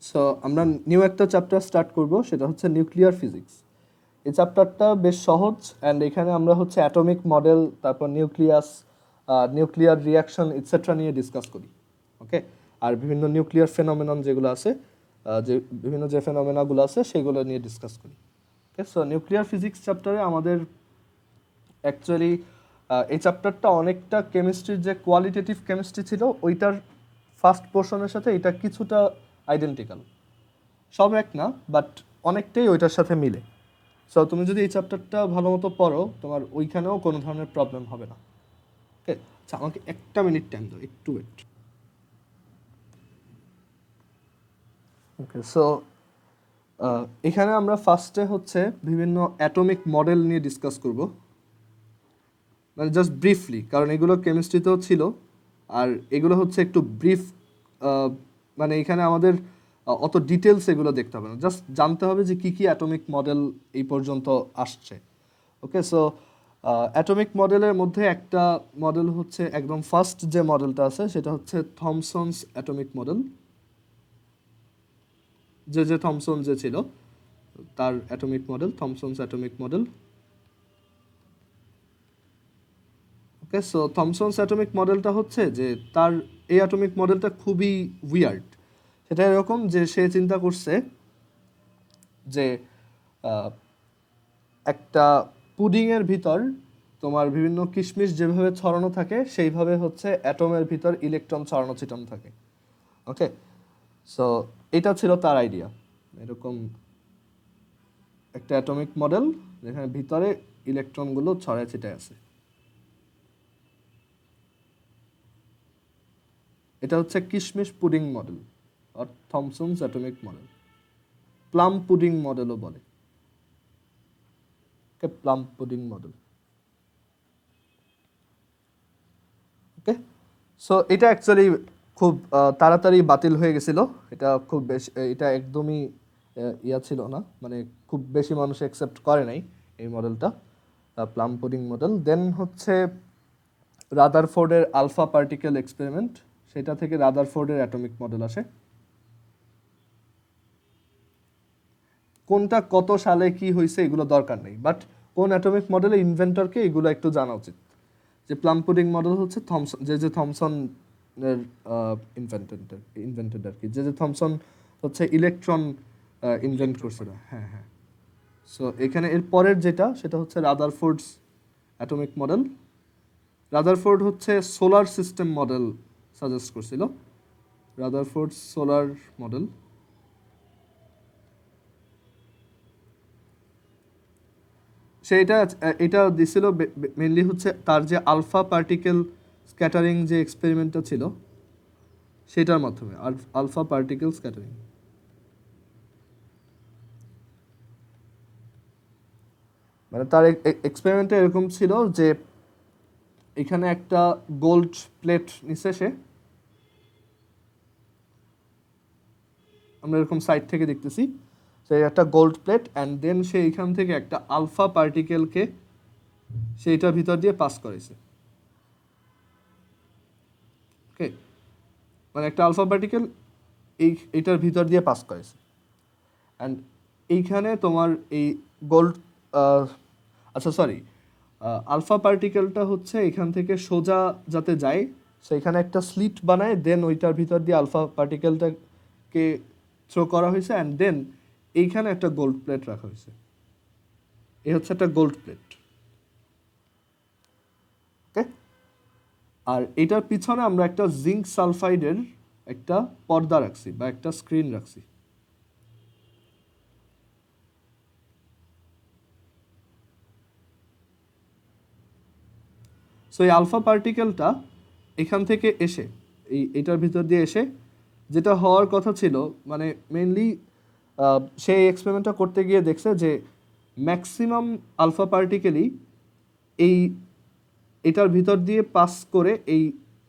So আমরা new একটা chapter start করব, সেটা হচ্ছে নিউক্লিয়ার ফিজিক্স। এই চ্যাপ্টারটা বেশ সহজ, অ্যান্ড এখানে আমরা হচ্ছে অ্যাটমিক মডেল, তারপর নিউক্লিয়াস, নিউক্লিয়ার রিয়াকশন ইটসেট্রা নিয়ে ডিসকাস করি। ওকে, আর বিভিন্ন নিউক্লিয়ার ফেনোমেনন যেগুলো আছে, যে বিভিন্ন যে ফেনোমেনাগুলো আছে সেগুলো নিয়ে ডিসকাস করি। ওকে, সো নিউক্লিয়ার ফিজিক্স চ্যাপ্টারে আমাদের অ্যাকচুয়ালি এই চ্যাপ্টারটা অনেকটা কেমিস্ট্রির যে কোয়ালিটেটিভ কেমিস্ট্রি ছিল ওইটার ফার্স্ট পোর্শনের সাথে এটা কিছুটা আইডেন্টিক্যাল, সব এক না বাট অনেকটাই ওইটার সাথে মিলে। সো তুমি যদি এই চ্যাপ্টারটা ভালো মতো পড়ো, তোমার ওইখানেও কোনো ধরনের প্রবলেম হবে না। ওকে, আচ্ছা আমাকে একটা মিনিট টাইম দাও, একটু ওয়েট। ওকে, সো এখানে আমরা ফার্স্টে হচ্ছে বিভিন্ন অ্যাটমিক মডেল নিয়ে ডিসকাস করব, মানে জাস্ট ব্রিফলি, কারণ এগুলো কেমিস্ট্রিতেও ছিল। আর এগুলো হচ্ছে একটু ব্রিফ, মানে এখানে আমাদের অত ডিটেলস এগুলো দেখতে হবে না, জাস্ট জানতে হবে যে কী কী অ্যাটমিক মডেল এই পর্যন্ত আসছে। ওকে, সো অ্যাটমিক মডেলের মধ্যে একটা মডেল হচ্ছে একদম ফার্স্ট যে মডেলটা আছে সেটা হচ্ছে থমসনস অ্যাটমিক মডেল। যে থমসন যে ছিল তার অ্যাটমিক মডেল, থমসনস অ্যাটমিক মডেল। ওকে, সো থমসনস অ্যাটমিক মডেলটা হচ্ছে যে তার এই অ্যাটমিক মডেলটা খুবই উইয়ার্ড। সেটা এরকম যে সে চিন্তা করছে যে একটা পুডিংয়ের ভিতর তোমার বিভিন্ন কিশমিশ যেভাবে ছড়ানো থাকে সেইভাবে হচ্ছে অ্যাটমের ভিতর ইলেকট্রন ছড়ানো ছিটানো থাকে। ওকে, সো এটা ছিল তার আইডিয়া, এরকম একটা অ্যাটমিক মডেল যেখানে ভিতরে ইলেকট্রনগুলো ছড়ায় ছিটায় আছে। এটা হচ্ছে কিশমিশ পুডিং মডেল আর থমসনস অ্যাটমিক মডেল, প্লাম পুডিং মডেলও বলে। ওকে, প্লাম পুডিং মডেল। ওকে, সো এটা অ্যাকচুয়ালি খুব তাড়াতাড়ি বাতিল হয়ে গেছিল। এটা খুব বেশি, এটা একদমই ইয়া ছিল না, মানে খুব বেশি মানুষ অ্যাকসেপ্ট করে নাই এই মডেলটা, প্লাম পুডিং মডেল। দেন হচ্ছে রাদারফোর্ডের আলফা পার্টিকেল এক্সপেরিমেন্ট, সেটা থেকে রাদারফোর্ডের অ্যাটমিক মডেল আসে। কোনটা কত সালে কি হয়েছে এগুলো দরকার নেই, বাট কোন অ্যাটমিক মডেলের ইনভেন্টরকে এগুলো একটু জানা উচিত। যে প্লাম পুডিং মডেল হচ্ছে থমসন, যে থমসন এর ইনভেন্টেড আর কি, যে থমসন হচ্ছে ইলেকট্রন ইনভেন্ট করছিল। হ্যাঁ হ্যাঁ, সো এখানে এর পরের যেটা সেটা হচ্ছে রাদারফোর্ডস অ্যাটমিক মডেল। রাদারফোর্ড হচ্ছে সোলার সিস্টেম মডেল সাজেস্ট করছিল, রাদারফোর্ড সোলার মডেল। সেটা এটা দিছিল মেনলি হচ্ছে তার যে আলফা পার্টিকেল স্ক্যাটারিং যে এক্সপেরিমেন্টটা ছিল সেটার মাধ্যমে, আলফা পার্টিকেল স্ক্যাটারিং। মানে তার এক্সপেরিমেন্টে এরকম ছিল যে এখানে একটা গোল্ড প্লেট নিছে সে, আমরা এরকম সাইড থেকে দেখতেছি, সেই একটা গোল্ড প্লেট, অ্যান্ড দেন সে এখান থেকে একটা আলফা পার্টিকেলকে সেইটার ভিতর দিয়ে পাস করেছে। ওকে, মানে একটা আলফা পার্টিকেল এইটার ভিতর দিয়ে পাস করেছে, অ্যান্ড এইখানে তোমার এই গোল্ড, আচ্ছা সরি, আলফা পার্টিকেলটা হচ্ছে এখান থেকে সোজা যাতে যায় সেইখানে একটা স্লিট বানায়, দেন ওইটার ভিতর দিয়ে আলফা পার্টিকেলটাকে থ্রো করা হয়েছে, অ্যান্ড দেন এইখানে একটা গোল্ড প্লেট রাখা হয়েছে। এই হচ্ছে একটা গোল্ড প্লেট। ওকে, আর এটার পিছনে আমরা একটা জিঙ্ক সালফাইডের একটা পর্দা রাখছি বা একটা স্ক্রিন রাখছি। সো এই আলফা পার্টিকেলটা এখান থেকে এসে এটার ভিতর দিয়ে এসে যেটা হওয়ার কথা ছিল, মানে মেনলি সেই এক্সপেরিমেন্টটা করতে গিয়ে দেখছে যে ম্যাক্সিমাম আলফা পার্টিকেলই এই এটার ভিতর দিয়ে পাস করে এই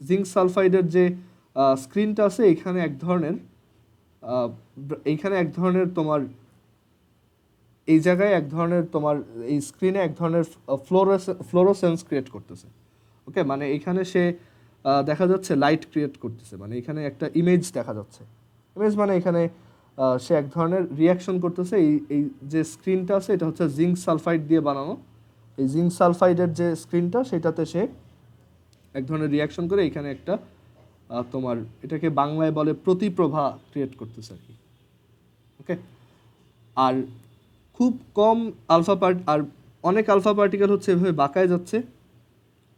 জিঙ্ক সালফাইডের যে স্ক্রিনটা আছে এইখানে এক ধরনের তোমার এই জায়গায় এক ধরনের তোমার এই স্ক্রিনে এক ধরনের ফ্লোরোসেন্স ক্রিয়েট করতেছে। ওকে, মানে এখানে সে দেখা যাচ্ছে লাইট ক্রিয়েট করতেছে, মানে এখানে একটা ইমেজ দেখা যাচ্ছে। ইমেজ মানে এখানে সে এক ধরনের রিয়াকশন করতেছে। এই এই যে স্ক্রিনটা আছে এটা হচ্ছে জিঙ্ক সালফাইড দিয়ে বানানো। এই জিঙ্ক সালফাইডের যে স্ক্রিনটা সেটাতে সে এক ধরনের রিয়াকশন করে এখানে একটা তোমার এটাকে বাংলায় বলে প্রতিপ্রভা ক্রিয়েট করতেছে আর কি। ওকে, আর খুব কম আর অনেক আলফা পার্টিকেল হচ্ছে এভাবে বাঁকায় যাচ্ছে।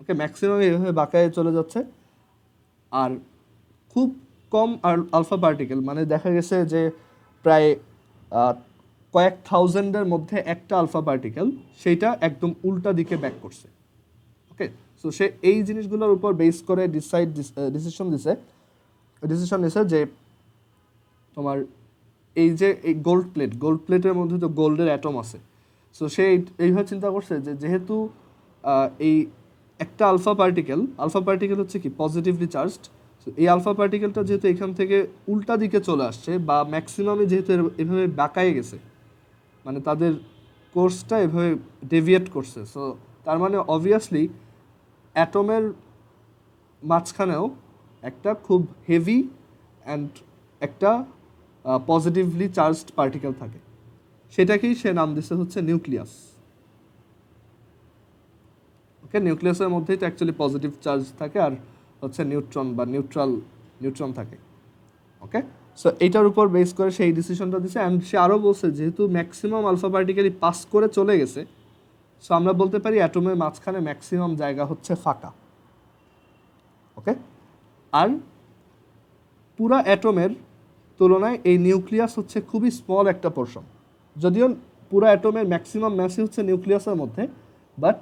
ওকে, ম্যাক্সিমাম এভাবে বাঁকায় চলে যাচ্ছে। আর খুব কম আলফা পার্টিকেল, মানে দেখা গেছে যে প্রায় কয়েক থাউজেন্ডের মধ্যে একটা আলফা পার্টিকেল সেইটা একদম উল্টা দিকে ব্যাক করছে। ওকে, সো সে এই জিনিসগুলোর উপর বেস করে ডিসিশন নিছে যে তোমার এই যে এই গোল্ড প্লেটের মধ্যে তো গোল্ডের অ্যাটম আছে। সো সে এইভাবে চিন্তা করছে যে যেহেতু এই একটা আলফা পার্টিকেল হচ্ছে কি পজিটিভলি চার্জড। সো এই আলফা পার্টিকেলটা যেহেতু এখান থেকে উল্টা দিকে চলে আসছে বা ম্যাক্সিমামে যেহেতু এভাবে বাঁকায় গেছে, মানে তাদের কোর্সটা এভাবে ডেভিয়েট করছে, সো তার মানে অবভিয়াসলি অ্যাটমের মাঝখানেও একটা খুব হেভি অ্যান্ড একটা পজিটিভলি চার্জড পার্টিকেল থাকে। সেটাকেই সে নাম দিছে হচ্ছে নিউক্লিয়াস। ওকে, নিউক্লিয়াসের মধ্যেই তো অ্যাকচুয়ালি পজিটিভ চার্জ থাকে আর হচ্ছে নিউট্রন বা নিউট্রন থাকে। ওকে, সো এইটার উপর বেস করে সেই ডিসিশনটা দিছে। অ্যান্ড সে আরও বলছে যেহেতু ম্যাক্সিমাম আলফা পার্টিকেলই পাস করে চলে গেছে, সো আমরা বলতে পারি অ্যাটমের মাঝখানে ম্যাক্সিমাম জায়গা হচ্ছে ফাঁকা। ওকে, আর পুরা অ্যাটমের তুলনায় এই নিউক্লিয়াস হচ্ছে খুবই স্মল একটা পোর্শন। যদিও পুরা অ্যাটমের ম্যাক্সিমাম ম্যাসই হচ্ছে নিউক্লিয়াসের মধ্যে, বাট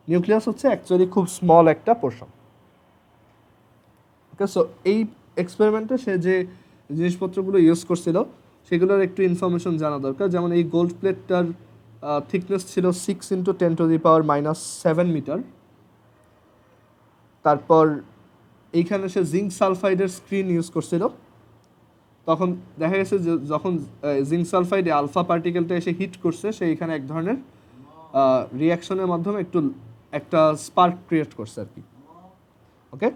নিউক্লিয়াস হচ্ছে অ্যাকচুয়ালি খুব স্মল একটা পোর্শন। ওকে, সো এই এক্সপেরিমেন্টে সে যে জিনিসপত্রগুলো ইউজ করছিল সেগুলোর একটু ইনফরমেশন জানা দরকার। যেমন এই গোল্ড প্লেটটার থিকনেস ছিল 6 × 10⁻⁷ মিটার। তারপর এইখানে সে জিঙ্ক সালফাইডের স্ক্রিন ইউজ করছিল। তখন দেখা গেছে যে যখন জিঙ্ক সালফাইডে আলফা পার্টিকেলটা এসে হিট করছে, সে এখানে এক ধরনের রিয়াকশনের মাধ্যমে একটা স্পার্ক ক্রিয়েট করছে আর কি। ওকে,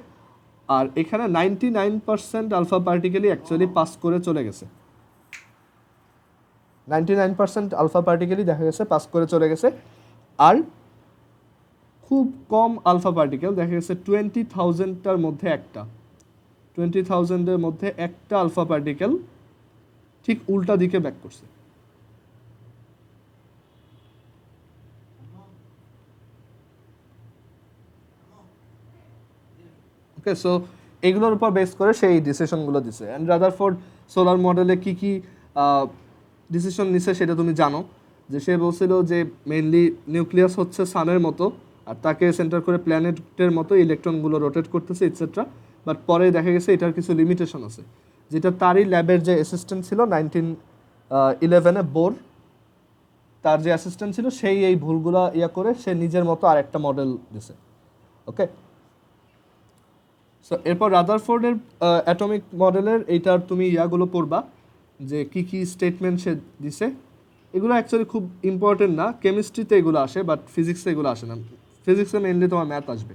আর এখানে 99% আলফা পার্টিকেলই অ্যাকচুয়ালি পাস করে চলে গেছে। 99% আলফা পার্টিকেলই দেখা গেছে পাস করে চলে গেছে। আর খুব কম আলফা পার্টিকেল দেখা গেছে 20,000টার মধ্যে একটা 20,000-এর মধ্যে একটা আলফা পার্টিকেল ঠিক উল্টা দিকে ব্যাক করছে। ওকে, সো এগুলোর উপর বেস করে সেই ডিসিশনগুলো দিছে। অ্যান্ড রাদারফোর্ড সোলার মডেলে কি কি ডিসিশন নিছে সেটা তুমি জানো, যে সে বলছিল যে মেইনলি নিউক্লিয়াস হচ্ছে সানের মতো আর তাকে সেন্টার করে প্ল্যানেটের মতো ইলেকট্রনগুলো রোটেট করতেছে ইটসেট্রা। বাট পরে দেখা গেছে এটার কিছু লিমিটেশন আছে, যেটা তারই ল্যাবের যে অ্যাসিস্ট্যান্ট ছিল 1911-এ বোর, তার যে অ্যাসিস্ট্যান্ট ছিল সেই এই ভুলগুলা করে সে নিজের মতো আর একটা মডেল দিছে। ওকে, সো এরপর রাদারফোর্ডের অ্যাটমিক মডেলের এইটার তুমি ইয়াগুলো পড়বা যে কি কি স্টেটমেন্ট সে দিছে। এগুলো অ্যাকচুয়ালি খুব ইম্পর্টেন্ট না, কেমিস্ট্রিতে এগুলো আসে বাট ফিজিক্সে এগুলো আসে না। ফিজিক্সে মেইনলি তোমার ম্যাথ আসবে।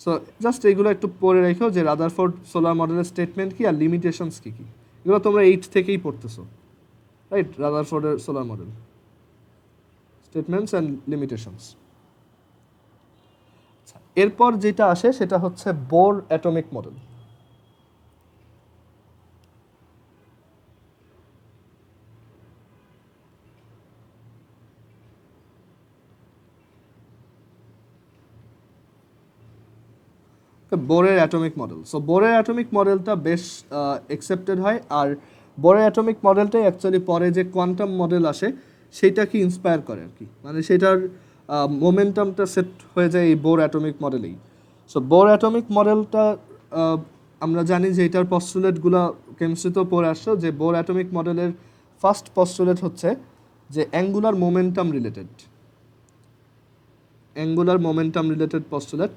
সো জাস্ট এগুলো একটু পড়ে রেখো যে রাদারফোর্ড সোলার মডেলের স্টেটমেন্ট কি আর লিমিটেশনস কী কী। এগুলো তোমরা 8 থেকেই পড়তেছো, রাইট? রাদারফোর্ডের solar model, statements and limitations. এরপর যেটা আসে সেটা হচ্ছে বোর অ্যাটমিক মডেল। বোরের অ্যাটমিক মডেল, সো বোরের অ্যাটমিক মডেলটা বেশ অ্যাকসেপ্টেড হয়। আর বোরের অ্যাটমিক মডেলটাই অ্যাকচুয়ালি পরে যে কোয়ান্টাম মডেল আসে সেইটাকে ইন্সপায়ার করে আর কি, মানে সেটার মোমেন্টামটা সেট হয়ে যায় এই বোর অ্যাটমিক মডেলেই। সো বোর অ্যাটমিক মডেলটা আমরা জানি যে এটার পস্টুলেটগুলো কেমিস্ট্রিতেও পড়ে আসছো, যে বোর অ্যাটমিক মডেলের ফার্স্ট পস্টুলেট হচ্ছে যে অ্যাঙ্গুলার মোমেন্টাম রিলেটেড পস্টুলেট,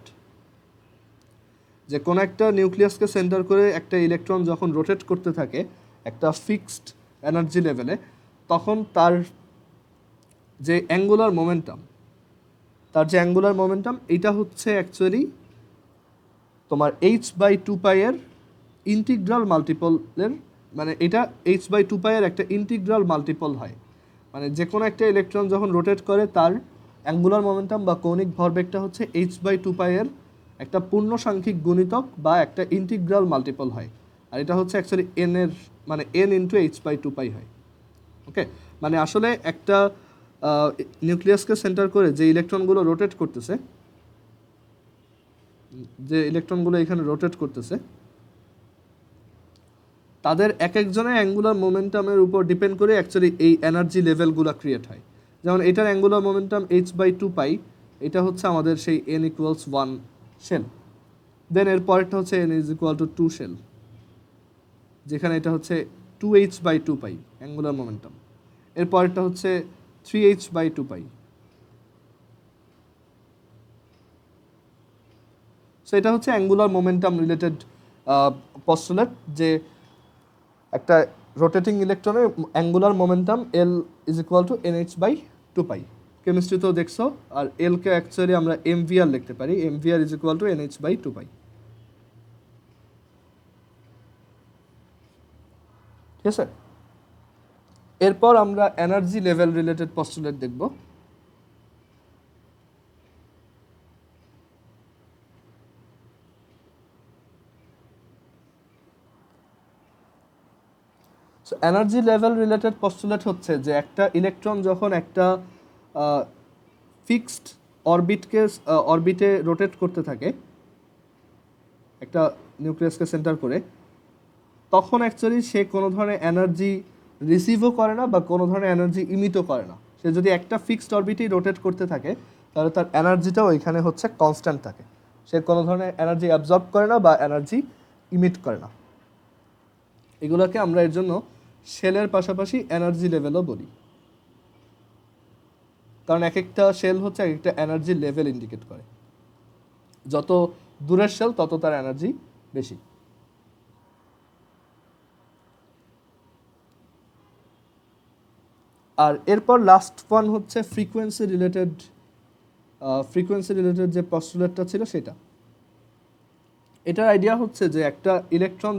যে কোনো একটা নিউক্লিয়াসকে সেন্টার করে একটা ইলেকট্রন যখন রোটেট করতে থাকে একটা ফিক্সড এনার্জি লেভেলে, তখন তার যে অ্যাঙ্গুলার মোমেন্টাম এটা হচ্ছে অ্যাকচুয়ালি তোমার h/2π এর ইন্টিগ্রাল মাল্টিপলের মানে এটা h/2 এর একটা ইন্টিগ্রাল মাল্টিপল হয়। মানে যে কোনো একটা ইলেকট্রন যখন রোটেট করে তার অ্যাঙ্গুলার মোমেন্টাম বা কৌণিক ভরবেগটা হচ্ছে h/2 এর একটা পূর্ণ সাংখ্যিক গুণিতক বা একটা ইন্টিগ্রাল মাল্টিপল হয়। আর এটা হচ্ছে অ্যাকচুয়ালি n এর মানে n ইন্টু h/2 হয়। ওকে, মানে আসলে একটা নিউক্লিয়াসকে সেন্টার করে যে ইলেকট্রনগুলো রোটেট করতেছে, এখানে রোটেট করতেছে, তাদের এক একজনের অ্যাঙ্গুলার মোমেন্টামের উপর ডিপেন্ড করে অ্যাকচুয়ালি এই এনার্জি লেভেলগুলো ক্রিয়েট হয়। যেমন এটার অ্যাঙ্গুলার মোমেন্টাম h/2, এটা হচ্ছে আমাদের সেই n = 1 শেল। দেন এর পরেরটা হচ্ছে n = 2 শেল, যেখানে এটা হচ্ছে 2h/2 অ্যাঙ্গুলার মোমেন্টাম। এর পরেরটা হচ্ছে 3h/2। সো এটা হচ্ছে অ্যাঙ্গুলার মোমেন্টাম রিলেটেড পস্টুলেট, যে একটা রোটেটিং ইলেকট্রনের অ্যাঙ্গুলার মোমেন্টাম L = nh/2। কেমিস্ট্রিতেও দেখছো। আর এলকে অ্যাকচুয়ালি আমরা mvr লিখতে পারি, mvr = nh/2। ঠিক আছে, এরপর আমরা এনার্জি লেভেল রিলেটেড পস্টুলেট দেখব। So energy level related postulate হচ্ছে যে একটা ইলেকট্রন যখন একটা ফিক্সড অরবিটে রোটেট করতে থাকে একটা নিউক্লিয়াসকে সেন্টার করে, তখন অ্যাকচুয়ালি সে কোনো ধরনের এনার্জি রিসিভও করে না বা কোনো ধরনের এনার্জি ইমিটও করে না। সে যদি একটা ফিক্সড অরবিটেই রোটেট করতে থাকে তাহলে তার এনার্জিটাও এখানে হচ্ছে কনস্ট্যান্ট থাকে। সে কোনো ধরনের এনার্জি অ্যাবজর্ব করে না বা এনার্জি ইমিট করে না। এগুলোকে আমরা এর জন্য শেলের পাশাপাশি এনার্জি লেভেলও বলি, কারণ এক একটা শেল হচ্ছে এক একটা এনার্জি লেভেল ইন্ডিকেট করে। যত দূরের শেল তত তার এনার্জি বেশি। আর এরপর লাস্ট ওয়ান হচ্ছে ফ্রিকোয়েন্সি রিলেটেড যে পস্টুলেটটা ছিল সেটা। এটার আইডিয়া হচ্ছে যে একটা ইলেকট্রন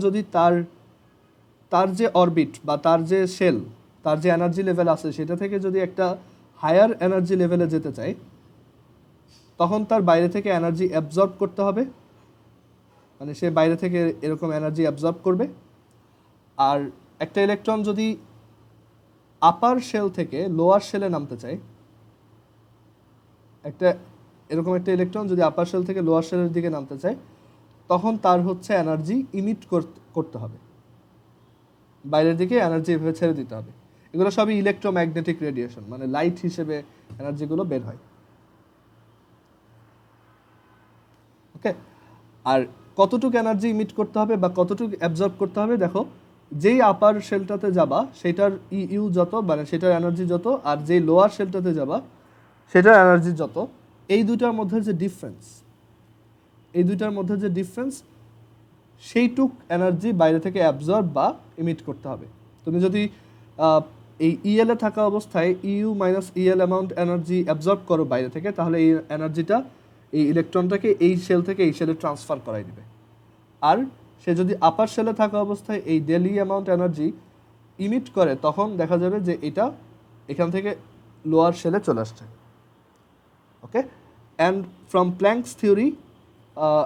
যদি তার যে অরবিট বা তার যে শেল, তার যে এনার্জি লেভেল আছে সেটা থেকে যদি একটা হায়ার এনার্জি লেভেলে যেতে চায়, তখন তার বাইরে থেকে এনার্জি অ্যাবজর্ব করতে হবে। মানে সে বাইরে থেকে এরকম এনার্জি অ্যাবজর্ব করবে। আর একটা ইলেকট্রন যদি আপার শেল থেকে লোয়ার শেলে নামতে চায়, এরকম একটা ইলেকট্রন যদি আপার শেল থেকে লোয়ার শেলের দিকে নামতে চায়, তখন তার হচ্ছে এনার্জি ইমিট করতে হবে, বাইরের দিকে এনার্জি এভাবে ছেড়ে দিতে হবে। এগুলো সবই ইলেকট্রোম্যাগনেটিক রেডিয়েশন, মানে লাইট হিসেবে এনার্জিগুলো বের হয়। ওকে, আর কতটুকু এনার্জি ইমিট করতে হবে বা কতটুকু অ্যাবজর্ব করতে হবে, দেখো যেই আপার শেলটাতে যাবা সেটার ইউ যত, মানে সেটার এনার্জি যত, আর যেই লোয়ার শেলটাতে যাবা সেটার এনার্জি যত, এই দুইটার মধ্যে যে ডিফারেন্স সেইটুক এনার্জি বাইরে থেকে অ্যাবজর্ব বা ইমিট করতে হবে। তুমি যদি এই ইএলে থাকা অবস্থায় U minus EL amount energy absorb করো বাইরে থেকে, তাহলে এই এনার্জিটা এই ইলেকট্রনটাকে এই শেল থেকে এই শেলে ট্রান্সফার করাই দিবে। আর সে যদি আপার শেলে থাকা অবস্থায় এই ডেল ই অ্যামাউন্ট এনার্জি ইমিট করে, তখন দেখা যাবে যে এটা এখান থেকে লোয়ার শেলে চলে আসছে। ওকে, অ্যান্ড ফ্রম প্ল্যাঙ্কস থিওরি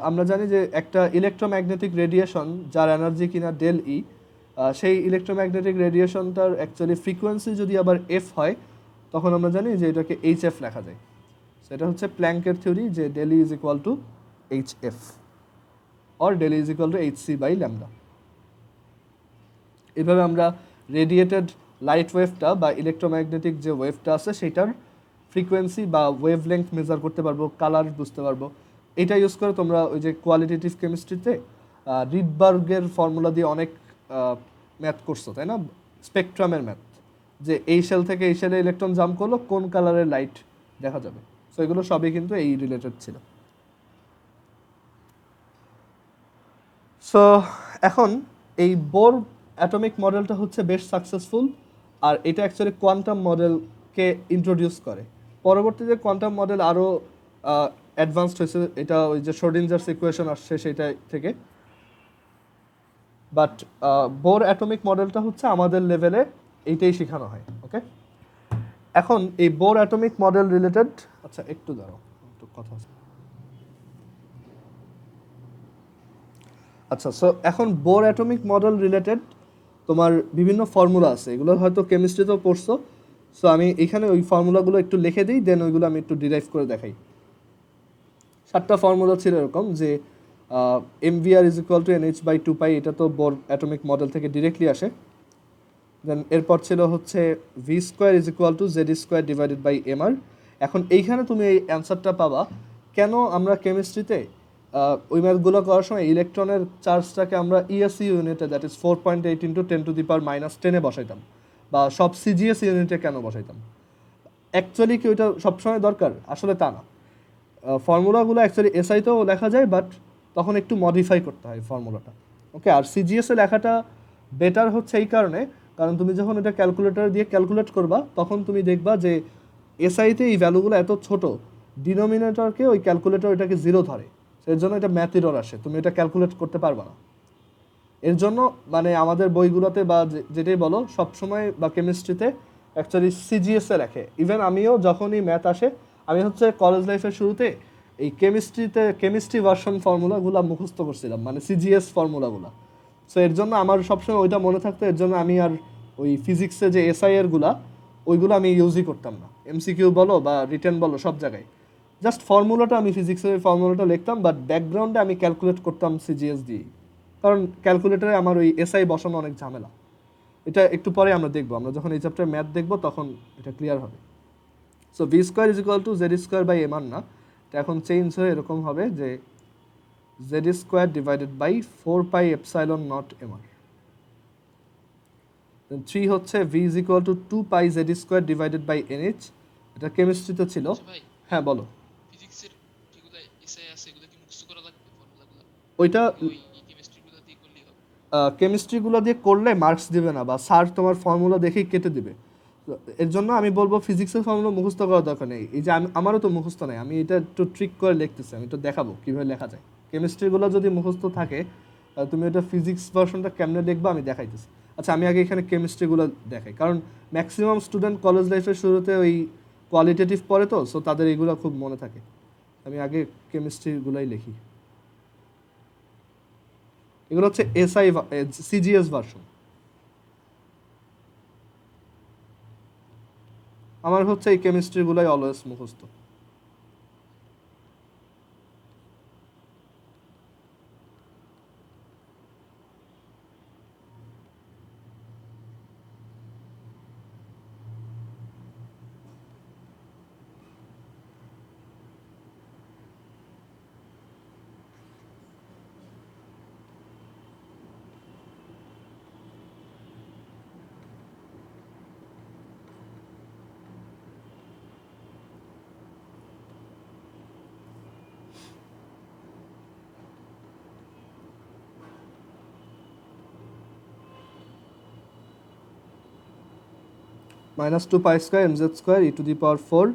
আমরা জানি যে একটা ইলেকট্রোম্যাগনেটিক রেডিয়েশন যার এনার্জি কিনা ডেল ই, সেই ইলেকট্রোম্যাগনেটিক রেডিয়েশনটার অ্যাকচুয়ালি ফ্রিকোয়েন্সি যদি আবার এফ হয়, তখন আমরা জানি যে এটাকে এইচএফ লেখা যায়। সেটা হচ্ছে প্ল্যাঙ্কের থিওরি, যে del E = HF or del E = hc/λ। এভাবে আমরা রেডিয়েটেড লাইট ওয়েভটা বা ইলেকট্রোম্যাগনেটিক যে ওয়েভটা আছে সেটার ফ্রিকোয়েন্সি বা ওয়েভ লেংথ মেজার করতে পারবো, কালার বুঝতে পারবো। এটা ইউজ করে তোমরা ওই যে কোয়ালিটেটিভ কেমিস্ট্রিতে রিডবার্গের ফর্মুলা দিয়ে অনেক ম্যাথ করছো, তাই না? স্পেকট্রামের ম্যাথ, যে এই শেল থেকে এই শেলে ইলেকট্রন জাম্প করলো কোন কালারের লাইট দেখা যাবে। সো এগুলো সবই কিন্তু এই রিলেটেড ছিল। সো এখন এই বোর অ্যাটমিক মডেলটা হচ্ছে বেশ সাকসেসফুল, আর এটা অ্যাকচুয়ালি কোয়ান্টাম মডেলকে ইন্ট্রোডিউস করে। পরবর্তীতে কোয়ান্টাম মডেল আরও অ্যাডভান্সড হয়েছে, এটা ওই যে শ্রোডিঞ্জার্স ইকুয়েশন আসছে সেটা থেকে। বাট বোর অ্যাটমিক মডেলটা হচ্ছে আমাদের লেভেলে এইটাই শেখানো হয়। ওকে, এখন এই বোর অ্যাটমিক মডেল রিলেটেড, আচ্ছা একটু দাঁড়াও, একটু কথা আছে। আচ্ছা, সো এখন বোর অ্যাটমিক মডেল রিলেটেড তোমার বিভিন্ন ফর্মুলা আছে, এগুলো হয়তো কেমিস্ট্রিতেও পড়ছো। সো আমি এখানে ওই ফর্মুলাগুলো একটু লিখে দিই, দেন ওইগুলো আমি একটু ডিরাইভ করে দেখাই। 7টা ফর্মুলা ছিল এরকম যে MVR is equal two NH/2π, এটা তো বোর অ্যাটমিক মডেল থেকে ডিরেক্টলি আসে। দেন এরপর ছিল হচ্ছে V² is equal to Z² divided by MR। এখন এইখানে তুমি এই অ্যান্সারটা পাবা কেন আমরা কেমিস্ট্রিতে ওই ম্যাথগুলো করার সময় ইলেকট্রনের চার্জটাকে আমরা ESE ইউনিটে, দ্যাট ইজ 4.8 × 10⁻⁻10 বসাইতাম, বা সব CGS ইউনিটে কেন বসাইতাম। অ্যাকচুয়ালি কি ওইটা সবসময় দরকার? আসলে তা না। ফর্মুলাগুলো অ্যাকচুয়ালি এসআইতেও লেখা যায়, বাট তখন একটু মডিফাই করতে হয় ফর্মুলাটা। ওকে, আর সিজিএসে লেখাটা বেটার হচ্ছে এই কারণে, কারণ তুমি যখন এটা ক্যালকুলেটর দিয়ে ক্যালকুলেট করবা তখন তুমি দেখবা যে এসআইতে এই ভ্যালুগুলো এত ছোট, ডিনোমিনেটরকে ওই ক্যালকুলেটর এটাকে 0 ধরে, এর জন্য এটা ম্যাথ এরর আসে, তুমি এটা ক্যালকুলেট করতে পারবা না। এর জন্য মানে আমাদের বইগুলোতে বা যেটাই বলো সবসময় বা কেমিস্ট্রিতে অ্যাকচুয়ালি সিজিএসে লেখে। ইভেন আমিও যখনই ম্যাথ আসে, আমি হচ্ছে কলেজ লাইফের শুরুতে এই কেমিস্ট্রি ভার্সন ফর্মুলাগুলো মুখস্থ করছিলাম, মানে সিজিএস ফর্মুলাগুলো। সো এর জন্য আমার সবসময় ওইটা মনে থাকতো, এর জন্য আমি আর ওই ফিজিক্সে যে এসআইয়েরগুলা ওইগুলো আমি ইউজই করতাম না, এমসিকিউ বলো বা রিটেন বলো সব জায়গায়। জাস্ট ফর্মুলাটা আমি ফিজিক্সের ফর্মুলাটা লিখতাম, বাট ব্যাকগ্রাউন্ডে আমি ক্যালকুলেট করতাম সিজিএস দিয়ে, কারণ ক্যালকুলেটরে আমার ওই এসআই বসানো অনেক ঝামেলা। এটা একটু পরে আমরা দেখবো, আমরা যখন এই চ্যাপ্টার ম্যাথ দেখবো তখন এটা ক্লিয়ার হবে। So V² is equal two Z²/MR না, এটা এখন চেঞ্জ হয়ে এরকম হবে যে Z² ডিভাইডেড বাই 4πε0 MR। 3 হচ্ছে V is equal to 2πZ² divided by NH, এটা কেমিস্ট্রিতে ছিল। হ্যাঁ বলো। ফিজিক্সের যেগুলো এসআই আছে এগুলো কি মুখস্থ করা লাগবে ফর্মুলাগুলো? ওইটা ওই কেমিস্ট্রিগুলো দিয়ে করলেই হবে? কেমিস্ট্রিগুলো দিয়ে করলে মার্কস দিবে না, বা স্যার তোমার ফর্মুলা দেখেই কেটে দিবে। এর জন্য আমি বলবো ফিজিক্সের ফর্মুলা মুখস্থ করার দরকার নেই। এই যে আমারও তো মুখস্থ নেই, আমি এটা একটু ট্রিক করে লিখতেছি, আমি তো দেখাবো কীভাবে লেখা যায়। কেমিস্ট্রিগুলো যদি মুখস্থ থাকে, তুমি এটা ফিজিক্স ভার্সনটা কেমনে লিখবা আমি দেখাইতেছি। আচ্ছা, আমি আগে এখানে কেমিস্ট্রিগুলো দেখাই, কারণ ম্যাক্সিমাম স্টুডেন্ট কলেজ লাইফের শুরুতে ওই কোয়ালিটেটিভ পড়ে তো, সো তাদের এইগুলো খুব মনে থাকে। আমি আগে কেমিস্ট্রিগুলোই লিখি। এগুলো হচ্ছে সিজিএস ভার্সন। আমার হচ্ছে এই কেমিস্ট্রিগুলোই অলওয়েজ মুখস্থ। -2π² mz² e⁴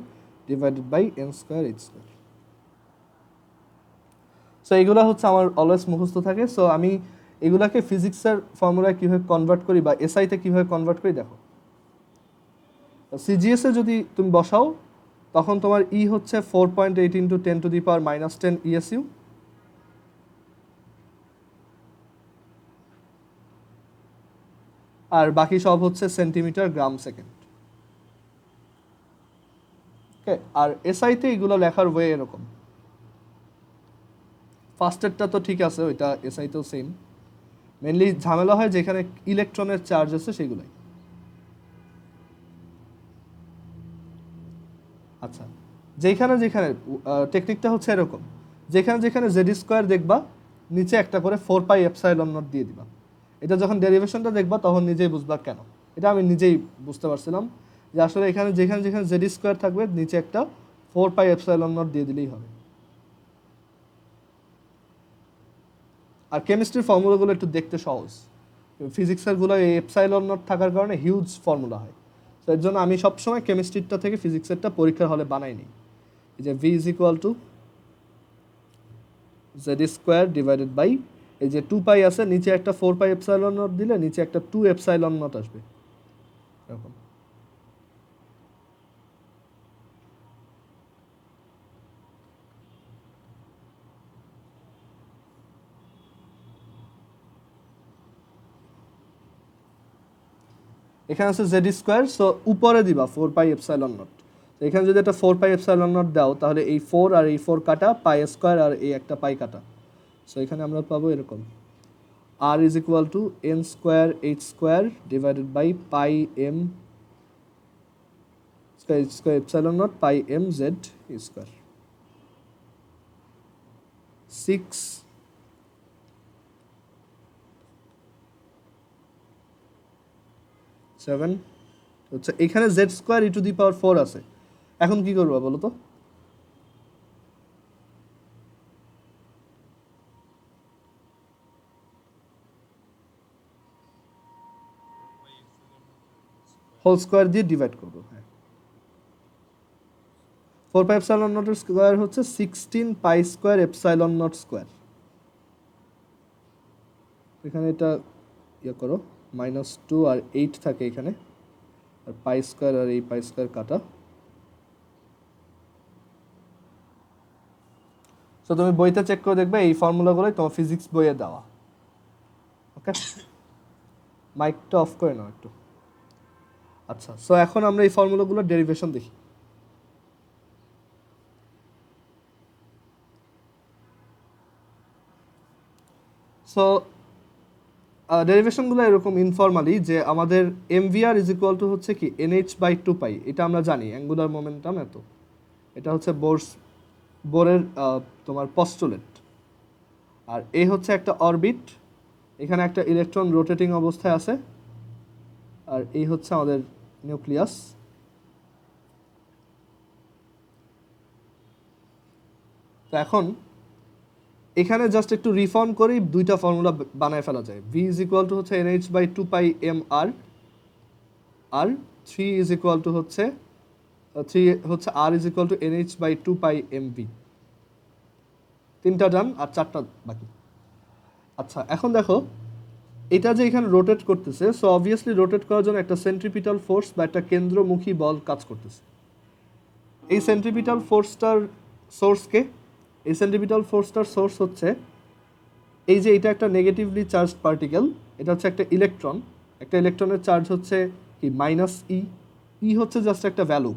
divided by n² h²। So এইগুলো হচ্ছে আমার অলওয়েজ মুখস্থ থাকে। সো আমি এগুলাকে ফিজিক্সের ফর্মুলায় কীভাবে কনভার্ট করি বা এসআইতে কীভাবে কনভার্ট করি দেখো। সিজিএসে যদি তুমি বসাও তখন তোমার ই হচ্ছে 4.8 × 10⁻⁻10 ESU, আর বাকি সব হচ্ছে সেন্টিমিটার গ্রাম সেকেন্ড। ওকে, আর এসআইতে এগুলো লেখার ওয়ে এরকম। ফার্স্টেরটা তো ঠিক আছে, ওইটা এসআইতেও সেম। মেনলি ঝামেলা হয় যেখানে ইলেকট্রনের চার্জ আছে সেগুলাই। আচ্ছা, যেখানে টেকনিকটা হচ্ছে এরকম, যেখানে Z² দেখবা নিচে একটা করে 4πε0 দিয়ে দিবা। এটা যখন ডেরিভেশনটা দেখবা তখন নিজেই বুঝবা কেন। এটা আমি নিজেই বুঝতে পারছিলাম যে আসলে এখানে যেখানে Z² থাকবে নিচে একটা 4πε0 দিয়ে দিলেই হবে। আর কেমিস্ট্রির ফর্মুলাগুলো একটু দেখতে সহজ, ফিজিক্সেরগুলো এই ε0 থাকার কারণে হিউজ ফর্মুলা হয়। তো এর জন্য আমি সবসময় কেমিস্ট্রিটা থেকে ফিজিক্সেরটা পরীক্ষার হলে বানাই নিই। এই যে V is equal to Z² divided by এই যে 2 পাই আছে, নিচে একটা 4 পাই এপসাইলন নট দিলে নিচে একটা 2 এপসাইলন নট আসবে এরকম। এখানে আছে জেড স্কোয়ার, সো উপরে দিবা 4 পাই এপসাইলন নট। তো এখানে যদি একটা 4 পাই এপসাইলন নট দাও তাহলে এই 4 আর এই 4 কাটা, পাই স্কোয়ার আর এই একটা পাই কাটা, সো এখানে আমরা পাবো এরকম r is equal to n square h square divided by pi m square epsilon naught pi m z square 6 7 হচ্ছে এখানে z square e to the power 4 আছে। এখন কি করবো বলো তো? হোল স্কোয়ার দিয়ে ডিভাইড করবো। হ্যাঁ, 4 পাই এপসাইলন নটের স্কোয়ার হচ্ছে 16 pi square epsilon not square. এখানে এটা ইয়ে করো, -2 আর 8 থাকে এখানে, আর পাই স্কোয়ার আর এই পাই স্কোয়ার কাটা। সো তুমি বইতে চেক করে দেখবে এই ফর্মুলাগুলোই তোমার ফিজিক্স বইয়ে দেওয়া। ওকে, মাইকটা অফ করে নাও একটু। আচ্ছা, সো এখন আমরা এই ফর্মুলাগুলোর ডেরিভেশন দেখি। সো ডেরিভেশনগুলো এরকম ইনফর্মালি যে আমাদের mvr ইজ ইকুয়াল টু হচ্ছে কি nh/2 পাই, এটা আমরা জানি অ্যাঙ্গুলার মোমেন্টাম এত, এটা হচ্ছে বোরের তোমার পস্টুলেট। আর এই হচ্ছে একটা অরবিট, এখানে একটা ইলেকট্রন রোটেটিং অবস্থায় আছে, আর এই হচ্ছে আমাদের নিউক্লিয়াস। তো এখন এখানে জাস্ট একটু রিফর্ম করি, দুইটা ফর্মুলা বানায় ফেলা যায়। v ইজ ইকুয়াল টু হচ্ছে nh/2 পাই mr, আর 3 ইজ ইকুয়াল টু হচ্ছে r is equal to nh/2 pi mv। তিনটা ডান আর চারটা বাকি। আচ্ছা, এখন দেখো এটা যে এখানে রোটেট করতেছে, সো অবভিয়াসলি রোটেট করার জন্য একটা সেন্ট্রিপিটাল ফোর্স বা একটা কেন্দ্রমুখী বল কাজ করতেছে। এই সেন্ট্রিপিটাল ফোর্সটার সোর্সকে, এই সেন্ট্রিপিটাল ফোর্সটার সোর্স হচ্ছে এই যে এটা একটা নেগেটিভলি চার্জড পার্টিকেল, এটা হচ্ছে একটা ইলেকট্রন, একটা ইলেকট্রনের চার্জ হচ্ছে কি -e, ই হচ্ছে জাস্ট একটা ভ্যালু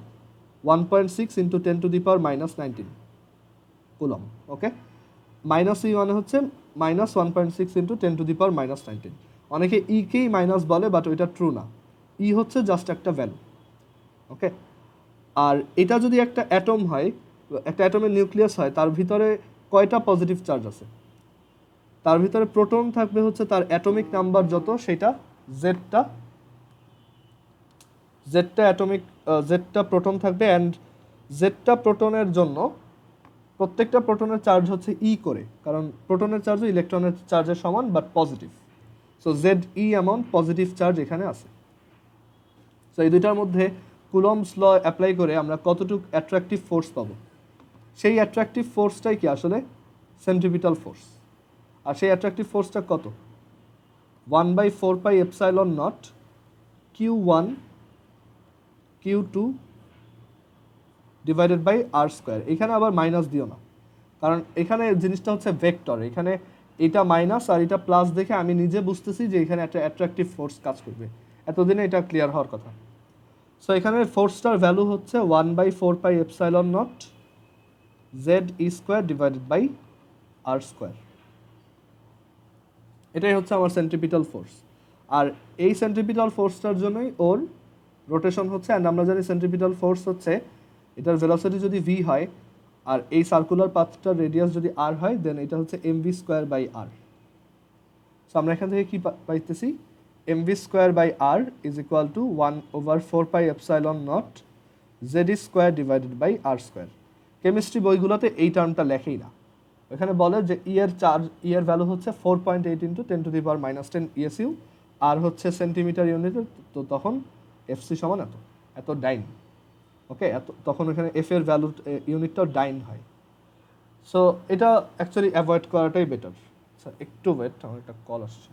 1.6 ইন্টু 10⁻⁻19 কুলম। ওকে, -e মানে হচ্ছে -1.6 ইন্টু 10⁻⁻19। অনেকে ইকেই মাইনাস বলে, বাট ওইটা ট্রু না, ই হচ্ছে জাস্ট একটা ভ্যালু। ওকে, আর এটা যদি একটা অ্যাটম হয়, একটা অ্যাটমের নিউক্লিয়াস হয়, তার ভিতরে কয়টা পজিটিভ চার্জ আছে? তার ভিতরে প্রোটন থাকবে হচ্ছে তার অ্যাটমিক নাম্বার যত, সেটা জেডটা প্রোটন থাকবে, অ্যান্ড জেডটা প্রোটনের জন্য প্রত্যেকটা প্রোটনের চার্জ হচ্ছে ই করে, কারণ প্রোটনের চার্জও ইলেকট্রনের চার্জের সমান but positive. So Z E amount positive charge এখানে আছে। সো এই দুইটার মধ্যে কুলম্বস ল অ্যাপ্লাই করে আমরা কতটুকু অ্যাট্রাকটিভ ফোর্স পাবো? সেই অ্যাট্রাকটিভ ফোর্সটাই কি আসলে সেন্ট্রিপিটাল ফোর্স। আর সেই অ্যাট্রাকটিভ ফোর্সটা কত? 1/4 pi epsilon naught Q1 Q2 divided by R square. এখানে আবার মাইনাস দিও না, কারণ এখানে জিনিসটা হচ্ছে ভেক্টর, এখানে এটা মাইনাস আর এটা প্লাস দেখে আমি নিজে বুঝতেছি যে এখানে একটা অ্যাট্রাকটিভ ফোর্স কাজ করবে। এতদিনে এটা ক্লিয়ার হওয়ার কথা। সো এখানে ফোর্সটার ভ্যালু হচ্ছে 1/4 pi epsilon naught Z E square divided by R square. এটাই হচ্ছে আমার সেন্ট্রিপিটাল ফোর্স। আর এই সেন্ট্রিপিটাল ফোর্সটার জন্যই ওর রোটেশন হচ্ছে, অ্যান্ড আমরা জানি সেন্ট্রিপিটাল ফোর্স হচ্ছে এটার ভেলোসিটি যদি v হয় আর এই সার্কুলার পাথটার রেডিয়াস যদি r হয়, দেন এটা হচ্ছে mv²/r। সো আমরা এখান থেকে কি পাইতেছি? mv²/r is equal to 1/4 pi epsilon naught Z square divided by R square. Chemistry বইগুলোতে এই টার্মটা লেখেই না, এখানে বলে যে এর ভ্যালু হচ্ছে 4.8 ইন্টু 10⁻⁻10 ESU, আর হচ্ছে সেন্টিমিটার ইউনিটে, তো তখন এফসি সমান এত ডাইন। ওকে, তখন এখানে এফ এর ভ্যালু ইউনিটটাও ডাইন হয়। সো এটা অ্যাকচুয়ালি অ্যাভয়েড করাটাই বেটার। আচ্ছা একটু ওয়েট, আমার একটা কল আসছে।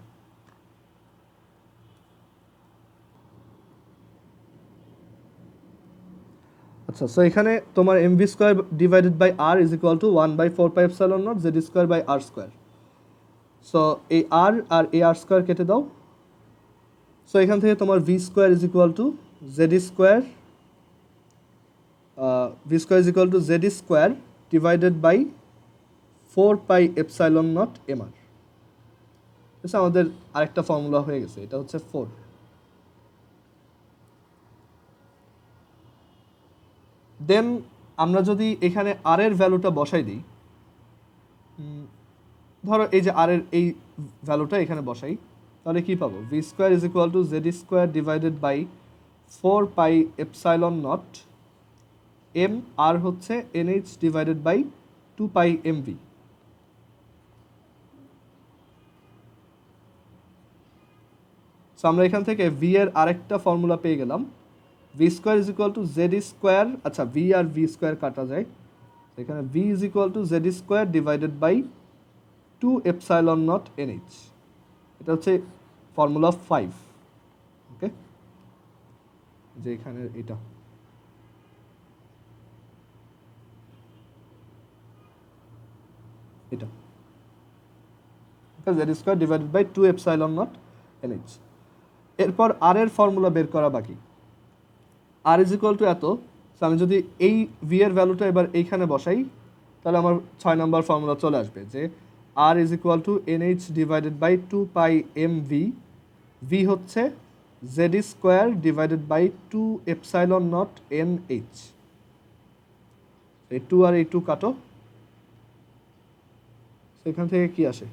আচ্ছা, সো এখানে তোমার mv square divided by R is equal to 1/4πε0 Z square by R square. So এই আর আর এই আর স্কোয়ার কেটে দাও। সো এখান থেকে তোমার V square is equal to Z square, V square is equal to Z square divided by 4πε0 mr। আমাদের আরেকটা formula হয়ে গেছে, এটা হচ্ছে 4। দেন আমরা যদি এখানে আর এর ভ্যালুটা বসাই দিই, ধরো এই যে আর এর এই ভ্যালুটা এখানে বসাই, তাহলে কি পাবো? V square is equal to Z square divided by 4πε0 M, R হচ্ছে NH divided by 2πmv। So আমরা এখান থেকে ভি এর আরেকটা ফর্মুলা পেয়ে গেলাম, V square is equal to Z square, আচ্ছা ভি আর ভি স্কোয়ার কাটা যায়, এখানে V is equal to Z square divided by 2ε0 NH. এটা হচ্ছে ফর্মুলা 5। ওকে, যে এখানে এটা এটা Z square divided by 2ε0 NH. এরপর আর এর ফর্মুলা বের করা বাকি, আর ইজ ইকুয়াল টু এত। সো আমি যদি এই ভি এর ভ্যালুটা এবার এইখানে বসাই, তাহলে আমার 6 নম্বর ফর্মুলা চলে আসবে, যে R is equal to NH divided by 2πmv। V হচ্ছে Z square divided by 2ε0 NH. এই 2 আর এই 2 কাটো, সেখান থেকে কি আসে?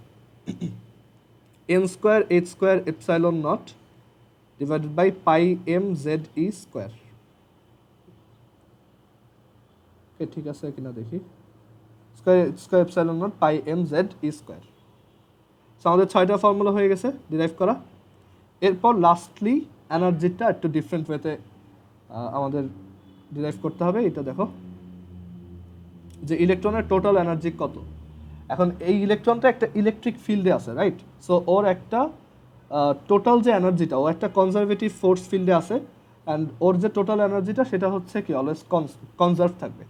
N square H square epsilon naught divided by pi M Z E square. ঠিক আছে কিনা দেখি, square square epsilon naught pi M Z E square. So আমাদের 6টা ফর্মুলা হয়ে গেছে ডিরাইভ করা। এরপর লাস্টলি এনার্জিটা একটু ডিফারেন্ট ওয়েতে আমাদের ডিরাইভ করতে হবে। এটা দেখো যে ইলেকট্রনের টোটাল এনার্জি কত। এখন এই ইলেকট্রনটা একটা ইলেকট্রিক ফিল্ডে আছে, রাইট? সো ওর একটা টোটাল যে এনার্জিটা, ও একটা কনজারভেটিভ ফোর্স ফিল্ডে আছে, অ্যান্ড ওর যে টোটাল এনার্জিটা সেটা হচ্ছে কি অলওয়েজ কনজার্ভ থাকবে।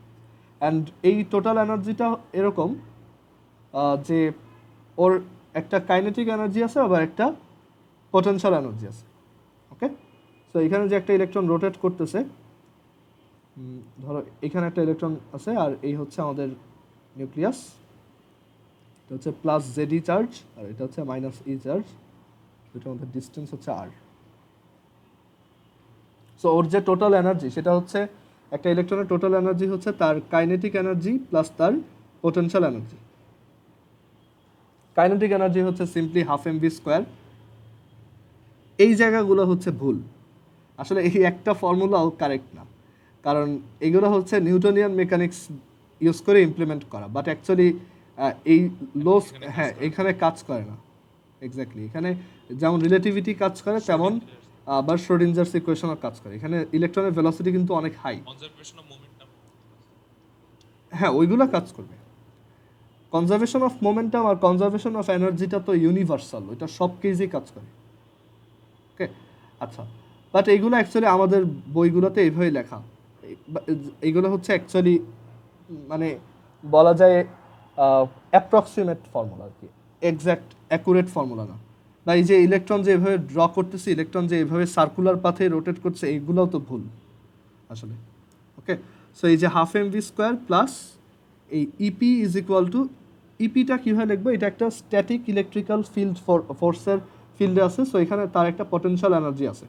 অ্যান্ড এই টোটাল এনার্জিটা এরকম যে ওর একটা কাইনেটিক এনার্জি আছে, আবার একটা পোটেনশিয়াল এনার্জি আছে। ওকে, সো এখানে যে একটা ইলেকট্রন রোটেট করতেছে, ধরো এখানে একটা ইলেকট্রন আছে, আর এই হচ্ছে আমাদের নিউক্লিয়াস। এটা হচ্ছে প্লাস জেডি চার্জ, আর এটা হচ্ছে মাইনাস ই চার্জ, এটার মধ্যে ডিস্টেন্স হচ্ছে আর। সো ওর যে টোটাল এনার্জি সেটা হচ্ছে, একটা ইলেকট্রনের টোটাল এনার্জি হচ্ছে তার কাইনেটিক এনার্জি প্লাস তার পোটেনশিয়াল এনার্জি। কাইনেটিক এনার্জি হচ্ছে simply half M V square. এই জায়গাগুলো হচ্ছে ভুল, আসলে এই একটা ফর্মুলাও কারেক্ট না, কারণ এগুলো হচ্ছে নিউটনিয়ান মেকানিক্স ইউজ করে ইমপ্লিমেন্ট করা, বাট অ্যাকচুয়ালি এই লোস, হ্যাঁ এখানে কাজ করে না। এক্স্যাক্টলি, এখানে যেমন রিলেটিভিটি কাজ করে তেমন আবার শ্রোডিঞ্জারস ইকুয়েশনও কাজ করে। এখানে ইলেকট্রনের ভেলোসিটি কিন্তু অনেক হাই, কনজারভেশন অফ মোমেন্টাম, হ্যাঁ ওইগুলো কাজ করবে। কনজারভেশন অফ মোমেন্টাম আর কনজারভেশন অফ এনার্জিটা তো ইউনিভার্সাল, ওইটা সব কেসেই কাজ করে। ওকে, আচ্ছা, বাট এইগুলো অ্যাকচুয়ালি আমাদের বইগুলোতে এইভাবেই লেখা। এইগুলো হচ্ছে অ্যাকচুয়ালি মানে বলা যায় অ্যাপ্রক্সিমেট ফর্মুলা আর কি, এক্স্যাক্ট অ্যাকুরেট ফর্মুলা না। বা এই যে ইলেকট্রন যে এভাবে ড্র করতেছে, ইলেকট্রন যে এভাবে সার্কুলার পাথে রোটেট করছে, এইগুলোও তো ভুল আসলে। ওকে, সো এই যে half M V square plus এই ইপি ইজ ইকুয়াল টু, ইপিটা কীভাবে লিখবো? এটা একটা স্ট্যাটিক ইলেকট্রিক্যাল ফিল্ড ফোর্সের ফিল্ডে আছে, সো এখানে তার একটা পটেনশিয়াল এনার্জি আছে।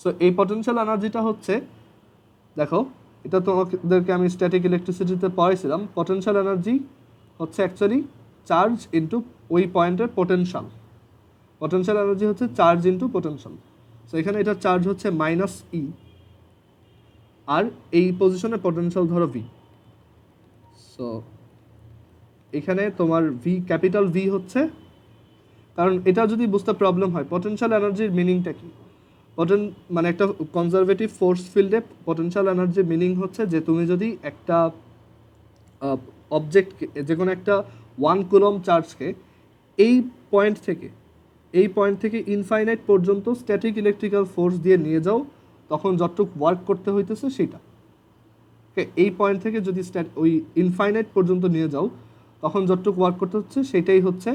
সো এই পটেনশিয়াল এনার্জিটা হচ্ছে, দেখো এটা তোমাদেরকে আমি স্ট্যাটিক ইলেকট্রিসিটিতে পড়াইছিলাম, পটেনশিয়াল এনার্জি হচ্ছে অ্যাকচুয়ালি চার্জ ইন্টু ওই পয়েন্টের পোটেনশিয়াল। পটেনশিয়াল এনার্জি হচ্ছে চার্জ ইন্টু পোটেনশিয়াল। সো এখানে এটা চার্জ হচ্ছে মাইনাস ই, আর এই পজিশনে পোটেনশিয়াল ধরো ভি। সো এখানে তোমার ভি, ক্যাপিটাল ভি হচ্ছে, কারণ এটা যদি বুঝতে প্রবলেম হয়, পটেনশিয়াল এনার্জির মিনিংটা কি? মানে একটা কনজারভেটিভ ফোর্স ফিল্ডে পটেনশিয়াল এনার্জির মিনিং হচ্ছে যে তুমি যদি একটা অবজেক্ট, যে কোনো একটা 1 কুলম চার্জকে এই পয়েন্ট থেকে ইনফাইনাইট পর্যন্ত স্ট্যাটিক ইলেকট্রিক্যাল ফোর্স দিয়ে নিয়ে যাও, তখন যতটুকু ওয়ার্ক করতে হইতেছে সেটা। ওকে, এই পয়েন্ট থেকে যদি ওই ইনফাইনাইট পর্যন্ত নিয়ে যাও, তখন যতটুকু ওয়ার্ক করতে হচ্ছে সেটাই হচ্ছে,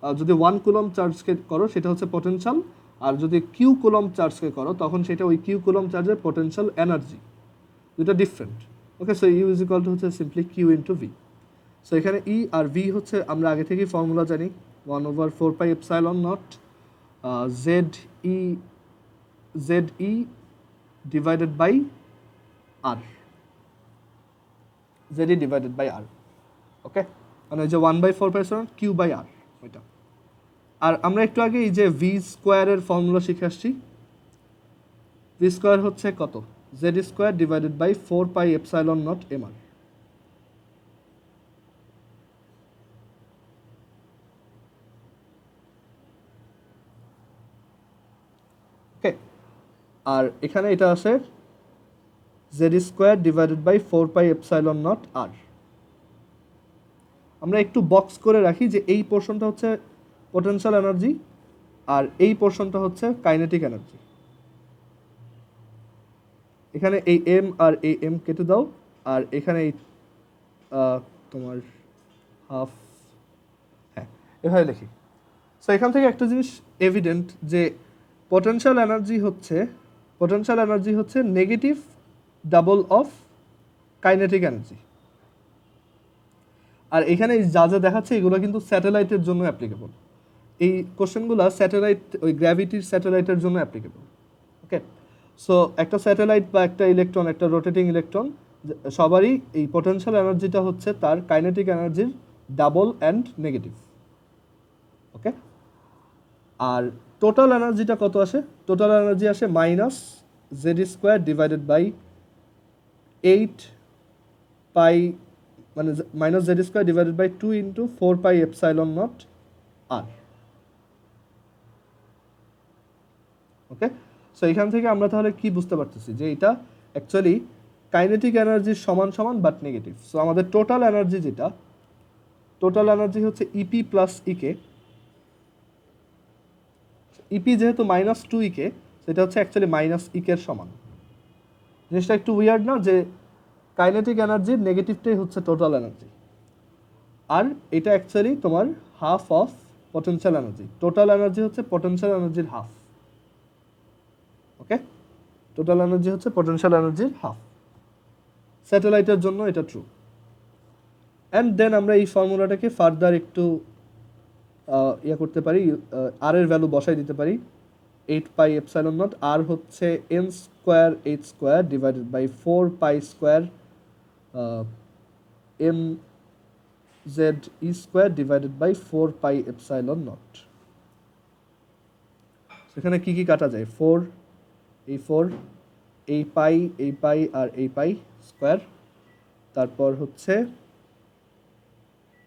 যদি 1 কুলম চার্জকে করো সেটা হচ্ছে পটেনশিয়াল, আর যদি কিউ কুলম চার্জকে করো তখন সেটা ওই কিউ কুলম চার্জের পটেনশিয়াল এনার্জি, দুটো different. Okay, so U is equal to হচ্ছে simply Q into V. So এখানে ই আর ভি হচ্ছে আমরা আগে থেকেই ফর্মুলা জানি, 1/4 pi epsilon naught Z E divided by R, Z E divided by R. Okay, মানে ওই যে 1/4 pi epsilon Q by R ওইটা। আর আমরা একটু আগে এই যে ভি স্কোয়ারের ফর্মুলা শিখে আসছি, ভি স্কোয়ার হচ্ছে কত, Z square divided by 4 pi epsilon naught M R. Okay, আর এখানে এটা আছে Z square divided by 4 pi epsilon naught R. আমরা একটু বক্স করে রাখি যে এই পোর্শনটা হচ্ছে পোটেনশিয়াল এনার্জি আর এই পোর্শনটা হচ্ছে কাইনেটিক এনার্জি। এখানে এই এম আর এই এম কেটে দাও, আর এখানে এই তোমার হাফ, হ্যাঁ এভাবে লিখি। সো এখান থেকে একটা জিনিস এভিডেন্ট যে পোটেনশিয়াল এনার্জি হচ্ছে negative double of kinetic energy. আর এখানে যা যা দেখাচ্ছে এগুলো কিন্তু স্যাটেলাইটের জন্য অ্যাপ্লিকেবল। এই কোশ্চেনগুলো স্যাটেলাইট, ওই গ্র্যাভিটির স্যাটেলাইটের জন্য অ্যাপ্লিকেবল। ওকে, সো একটা স্যাটেলাইট বা একটা ইলেকট্রন, একটা রোটেটিং ইলেকট্রন, সবারই এই পোটেনশিয়াল এনার্জিটা হচ্ছে তার কাইনেটিক এনার্জির ডাবল অ্যান্ড নেগেটিভ। ওকে, আর টোটাল এনার্জিটা কত আসে? টোটাল এনার্জি আসে minus Z square divided by 8 pi, মানে minus Z square divided by 2 into 4 pi epsilon naught R. Okay, so এখান থেকে আমরা তাহলে কি বুঝতে পারতেছি যে এটা অ্যাকচুয়ালি কাইনেটিক এনার্জির সমান সমান বাট নেগেটিভ। সো আমাদের টোটাল এনার্জি যেটা, টোটাল এনার্জি হচ্ছে ইপি প্লাস ইকে। ইপি যেহেতু -2 ইকে, সেটা হচ্ছে অ্যাকচুয়ালি মাইনাস ইকের সমান। জিনিসটা একটু উইয়ার্ড না, যে কাইনেটিক এনার্জির নেগেটিভটাই হচ্ছে টোটাল এনার্জি, আর এটা অ্যাকচুয়ালি তোমার half of potential energy. Total energy হচ্ছে পটেনশিয়াল এনার্জির হাফ। ওকে, টোটাল এনার্জি হচ্ছে পটেনশিয়াল এনার্জির হাফ। স্যাটেলাইটের জন্য এটা ট্রু। অ্যান্ড দেন আমরা এই ফর্মুলাটাকে ফার্দার একটু ইয়ে করতে পারি, আর এর ভ্যালু বসাই দিতে পারি। 8 পাই এপসাইলন নট আর হচ্ছে N square H square divided by 4 pi square M Z E square divided by 4 pi epsilon naught. সেখানে কি কি কাটা যায়? 4, এই 4, এই পাই আর এই পাই স্কোয়ার, তারপর হচ্ছে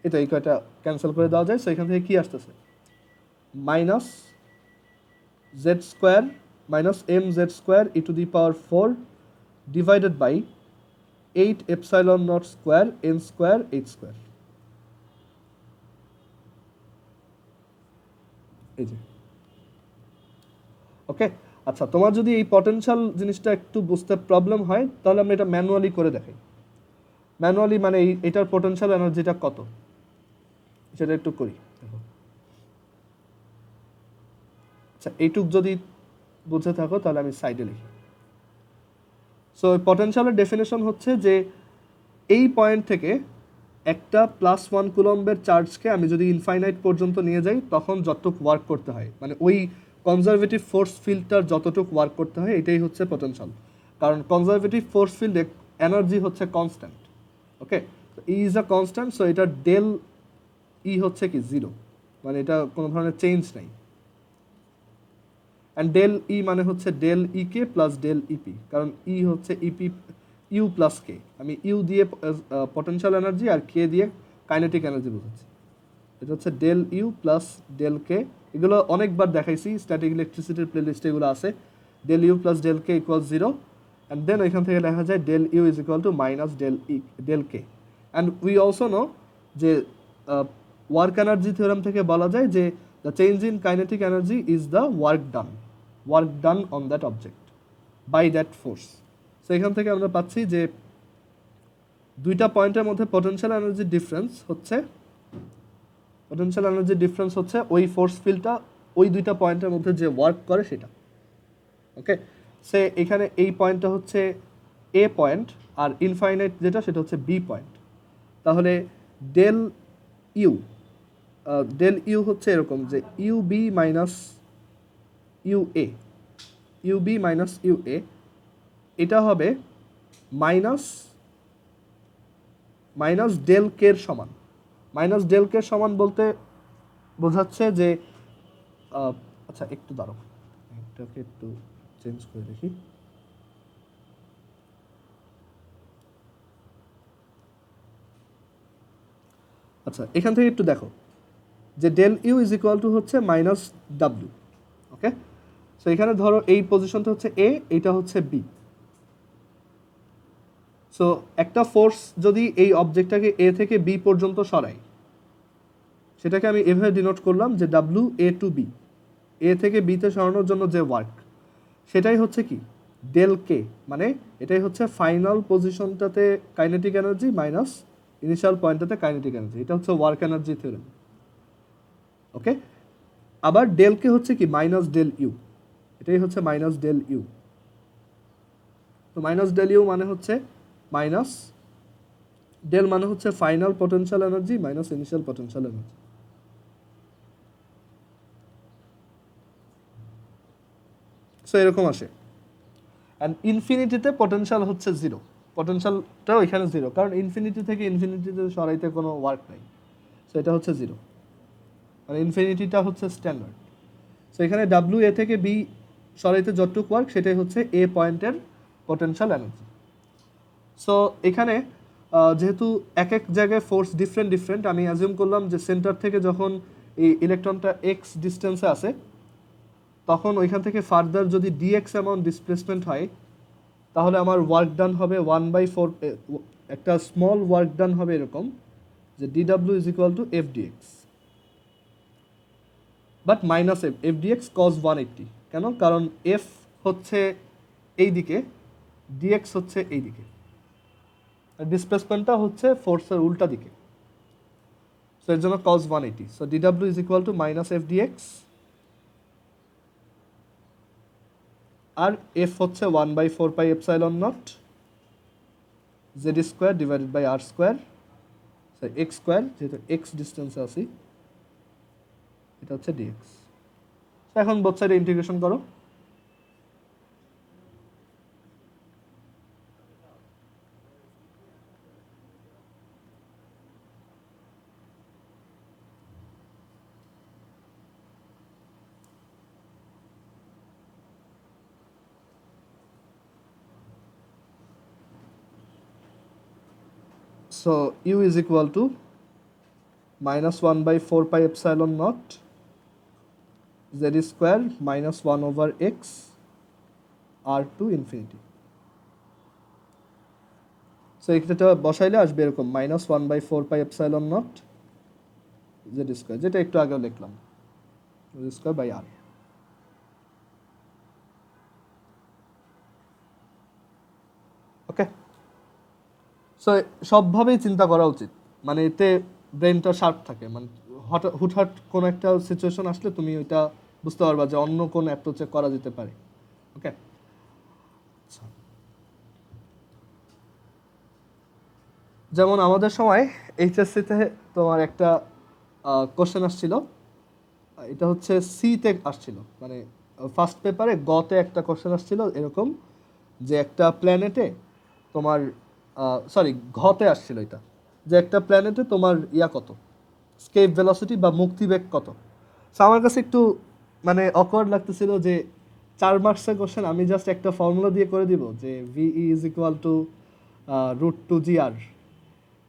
এটা এই কয়টা ক্যান্সেল করে দেওয়া যায়। সো এখান থেকে কি আসতেছে? Minus Z square minus M Z square E to the power 4 divided by 8 epsilon not square N square H square. এই যে ওকে, আচ্ছা তোমার যদি এই পটেনশিয়াল জিনিসটা একটু বুঝতে প্রবলেম হয় তাহলে আমরা এটা ম্যানুয়ালি করে দেখাই। ম্যানুয়ালি মানে এটার পটেনশিয়াল এনার্জিটা কত সেটা একটু করি। দেখো, আচ্ছা এইটুক যদি বুঝে থাকো তাহলে আমি সাইডে লিখি। সো পটেনশিয়ালের ডেফিনেশন হচ্ছে যে এই পয়েন্ট থেকে একটা +1 কুলম্বের চার্জকে আমি যদি ইনফাইনাইট পর্যন্ত নিয়ে যাই তখন যতটুকু ওয়ার্ক করতে হয়, মানে ওই কনজারভেটিভ ফোর্স ফিল্ডটার যতটুকু ওয়ার্ক করতে হয়, এটাই হচ্ছে পটেনশিয়াল। কারণ কনজারভেটিভ ফোর্স ফিল্ডে এনার্জি হচ্ছে constant. Okay, E is a constant, so এটা ডেল ই হচ্ছে কি 0, মানে এটা কোনো ধরনের চেঞ্জ নাই। অ্যান্ড ডেল ই মানে হচ্ছে ডেল ই কে প্লাস ডেল ইপি, কারণ ই হচ্ছে ইপি ইউ প্লাস কে। আমি ইউ দিয়ে পটেনশিয়াল এনার্জি আর কে দিয়ে কাইনেটিক এনার্জি বোঝাচ্ছি। এটা হচ্ছে del U plus del K. এগুলো অনেকবার দেখাইছি, স্ট্যাটিক ইলেকট্রিসিটির প্লেলিস্টে এগুলো আছে। Del U plus del K equal 0, and then এখান থেকে লেখা যায় del U is equal to minus del K. And we also know যে ওয়ার্ক এনার্জি থিওরাম থেকে বলা যায় যে the change in kinetic energy is the work done on that object by that force. So এখান থেকে আমরা পাচ্ছি যে দুইটা পয়েন্টের মধ্যে পটেনশিয়াল এনার্জি ডিফারেন্স হচ্ছে ওই ফোর্স ফিল্ডটা ওই দুইটা পয়েন্টের মধ্যে যে ওয়ার্ক করে সেটা। ওকে, সে এখানে এই পয়েন্টটা হচ্ছে এ পয়েন্ট আর ইনফাইনাইট যেটা সেটা হচ্ছে বি পয়েন্ট। তাহলে ডেল ইউ হচ্ছে এরকম যে ইউবি মাইনাস ইউএ এটা হবে মাইনাস ডেল কের সমান। মাইনাস ডেল কের সমান বলতে বোঝাচ্ছে যে আচ্ছা একটু দাঁড়াও, এটাকে একটু চেঞ্জ করে দেখি। আচ্ছা এখান থেকে একটু দেখো যে del U is equal to হচ্ছে মাইনাস ডাব্লিউ। ওকে, সো এখানে ধরো এই পজিশনটা হচ্ছে এ, এটা হচ্ছে বি। সো একটা ফোর্স যদি এই অবজেক্টটাকে এ থেকে বি পর্যন্ত সরায়, সেটাকে আমি এভাবে ডিনোট করলাম যে ডাব্লিউ এ টু বি, এ থেকে বিতে সরানোর জন্য যে ওয়ার্ক, সেটাই হচ্ছে কি ডেল কে, মানে এটাই হচ্ছে ফাইনাল পজিশনটাতে কাইনেটিক এনার্জি মাইনাস ইনিশিয়াল পয়েন্টটাতে কাইনেটিক এনার্জি। এটা হচ্ছে ওয়ার্ক এনার্জি থিওরেম। ওকে, আবার ডেল কে হচ্ছে কি মাইনাস ডেল ইউ, এটাই হচ্ছে মাইনাস ডেল ইউ। তো মাইনাস ডেল ইউ মানে হচ্ছে মাইনাস ডেল মানে হচ্ছে final potential energy minus initial potential energy. So এরকম আসে। অ্যান্ড ইনফিনিটিতে পটেনশিয়াল হচ্ছে জিরো, পটেনশিয়ালটাও এখানে জিরো, কারণ ইনফিনিটি থেকে ইনফিনিটিতে সরাইতে কোনো ওয়ার্ক নাই। সো এটা হচ্ছে জিরো, মানে ইনফিনিটিটা হচ্ছে স্ট্যান্ডার্ড। সো এখানে ডাব্লিউ এ থেকে বি সরাইতে যতটুক ওয়ার্ক সেটাই হচ্ছে এ পয়েন্টের পটেনশিয়াল এনার্জি। সো এখানে যেহেতু এক এক জায়গায় ফোর্স ডিফারেন্ট, আমি অ্যাজিউম করলাম যে সেন্টার থেকে যখন এই ইলেকট্রনটা এক্স ডিস্টেন্সে আসে, তখন ওইখান থেকে ফার্দার যদি ডিএক্স অ্যামাউন্ট ডিসপ্লেসমেন্ট হয়, তাহলে আমার ওয়ার্ক ডান হবে 1/4, একটা স্মল ওয়ার্ক ডান হবে এরকম যে DW is equal to F DX, but minus F DX cos 180। কেন? কারণ এফ হচ্ছে এই দিকে, ডিএক্স হচ্ছে এই দিকে, ডিসপ্লেসমেন্টটা হচ্ছে ফোর্সের উল্টা দিকে। সো এর জন্য cos 180। So DW is equal to minus F DX, আর এফ হচ্ছে 1/4 pi epsilon naught Z square divided by R square, X square, যেহেতু এক্স ডিস্টেন্সে আছি, এটা হচ্ছে ডিএক্স। এখন বোথ সাইডে ইন্টিগ্রেশন করো। So u is equal to minus 1/4 pi epsilon naught z square minus 1 over x r to infinity. So এটা বসাইলে আসবে এরকম minus 1/4 pi epsilon naught z square, যেটা একটু আগেও লিখলাম, z square by r. Okay, so সবভাবেই চিন্তা করা উচিত, মানে এতে ব্রেনটা শার্প থাকে, মানে হুটহাট কোনো একটা সিচুয়েশন আসলে তুমি ওইটা বুঝতে পারবা যে অন্য কোন অ্যাপ্রোচে করা যেতে পারে। ওকে, যেমন আমাদের সময় এইচএসসিতে তোমার একটা কোশ্চেন আসছিল, এটা হচ্ছে সিতে আসছিল, মানে ফার্স্ট পেপারে গতে একটা কোশ্চেন আসছিল এরকম যে একটা প্ল্যানেটে তোমার ঘতে আসছিল এটা, যে একটা প্ল্যানেটে তোমার কত স্কেপ ভেলোসিটি বা মুক্তিবেগ কত। সো আমার কাছে একটু মানে অকওয়ার্ড লাগতেছিল যে 4 মার্কসের কোশ্চেন আমি জাস্ট একটা ফর্মুলা দিয়ে করে দিব যে ভিই ইজ ইকুয়াল টু √2gr,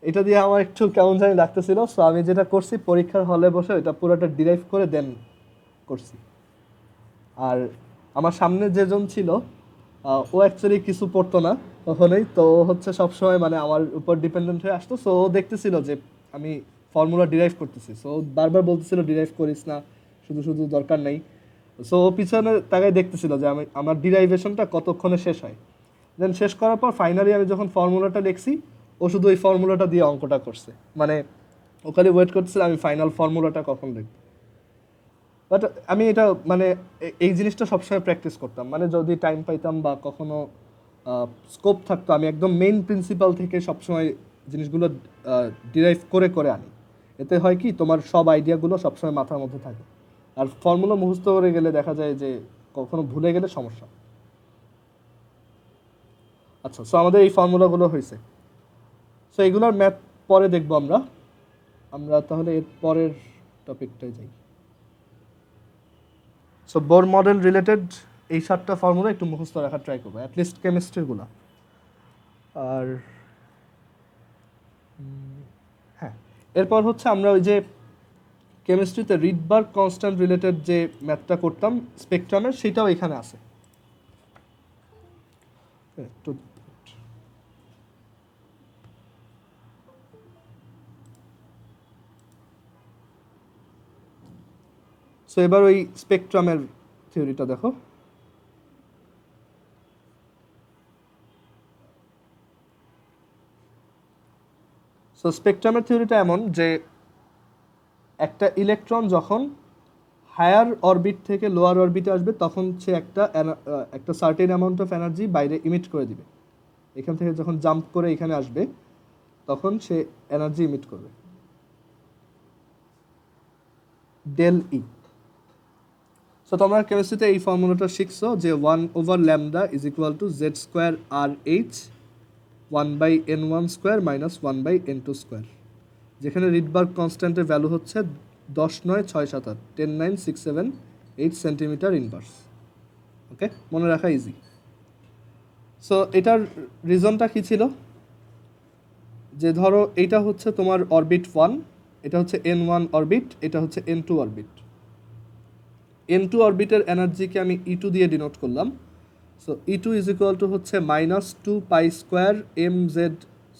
এটা দিয়ে আমার একটু কেমন জানি লাগতেছিল। সো আমি যেটা করছি পরীক্ষার হলে বসে এটা পুরোটা ডিরাইভ করে দেন করছি। আর আমার সামনে যেজন ছিল ও অ্যাকচুয়ালি কিছু পড়তো না কখনোই, তো হচ্ছে সবসময় মানে আমার উপর ডিপেন্ডেন্ট হয়ে আসতো। সো ও দেখতেছিল যে আমি ফর্মুলা ডিরাইভ করতেছি। সো বারবার বলতেছিল ডিরাইভ করিস না, শুধু শুধু দরকার নেই। সো ও পিছনে তাকায় দেখতেছিল যে আমার ডিরাইভেশনটা কতক্ষণে শেষ হয়। দেন শেষ করার পর ফাইনালি আমি যখন ফর্মুলাটা লিখছি, ও শুধু ওই ফর্মুলাটা দিয়ে অঙ্কটা করছে। মানে ও খালি ওয়েট করতেছিল আমি ফাইনাল ফর্মুলাটা কখন লিখব। বাট আমি এটা মানে এই জিনিসটা সবসময় প্র্যাকটিস করতাম। মানে যদি টাইম পাইতাম বা কখনো স্কোপ থাকতো, আমি একদম মেইন প্রিন্সিপাল থেকে সবসময় জিনিসগুলো ডিরাইভ করে করে আনি। এতে হয় কি, তোমার সব আইডিয়াগুলো সবসময় মাথার মধ্যে থাকে। আর ফর্মুলা মুখস্থ করে গেলে দেখা যায় যে কখনো ভুলে গেলে সমস্যা। আচ্ছা, সো আমাদের এই ফর্মুলাগুলো হয়েছে। সো এগুলোর ম্যাথ পরে দেখবো আমরা। তাহলে এর পরের টপিকটায় যাই। সো বোর মডেল রিলেটেড এই 7টা ফর্মুলা একটু মুখস্থ রাখার ট্রাই করবো, অ্যাটলিস্ট কেমিস্ট্রিগুলো। আর হ্যাঁ, এরপর হচ্ছে আমরা ওই যে কেমিস্ট্রিতে রিডবার্গ কনস্ট্যান্ট রিলেটেড যে ম্যাথটা করতাম স্পেকট্রামের, সেটাও এখানে আছে। একটু সো এবার ওই স্পেকট্রামের থিওরিটা দেখো। সো স্পেকট্রামের থিওরিটা এমন যে একটা ইলেকট্রন যখন হায়ার অরবিট থেকে লোয়ার অরবিটে আসবে, তখন সে একটা সার্টেন অ্যামাউন্ট অফ এনার্জি বাইরে ইমিট করে দিবে। এখান থেকে যখন জাম্প করে এখানে আসবে, তখন সে এনার্জি ইমিট করবে, ডেল ই। সো তোমরা কেমিস্ট্রিতে এই ফর্মুলাটা শিখছো যে 1/λ is equal to Z square R H 1/n1 square minus 1/n2 square, যেখানে রিডবার্গ কনস্ট্যান্টের ভ্যালু হচ্ছে 10.967 10.967 সেন্টিমিটার ইনভার্স। ওকে, মনে রাখা ইজি। সো এটার রিজনটা কী ছিল, যে ধরো এইটা হচ্ছে তোমার অরবিট 1, এটা হচ্ছে n1 অরবিট, এটা হচ্ছে n2 অরবিট। n2 অরবিটের এনার্জিকে আমি e2 দিয়ে ডিনোট করলাম। So e2 is equal to হচ্ছে -2 pi square mz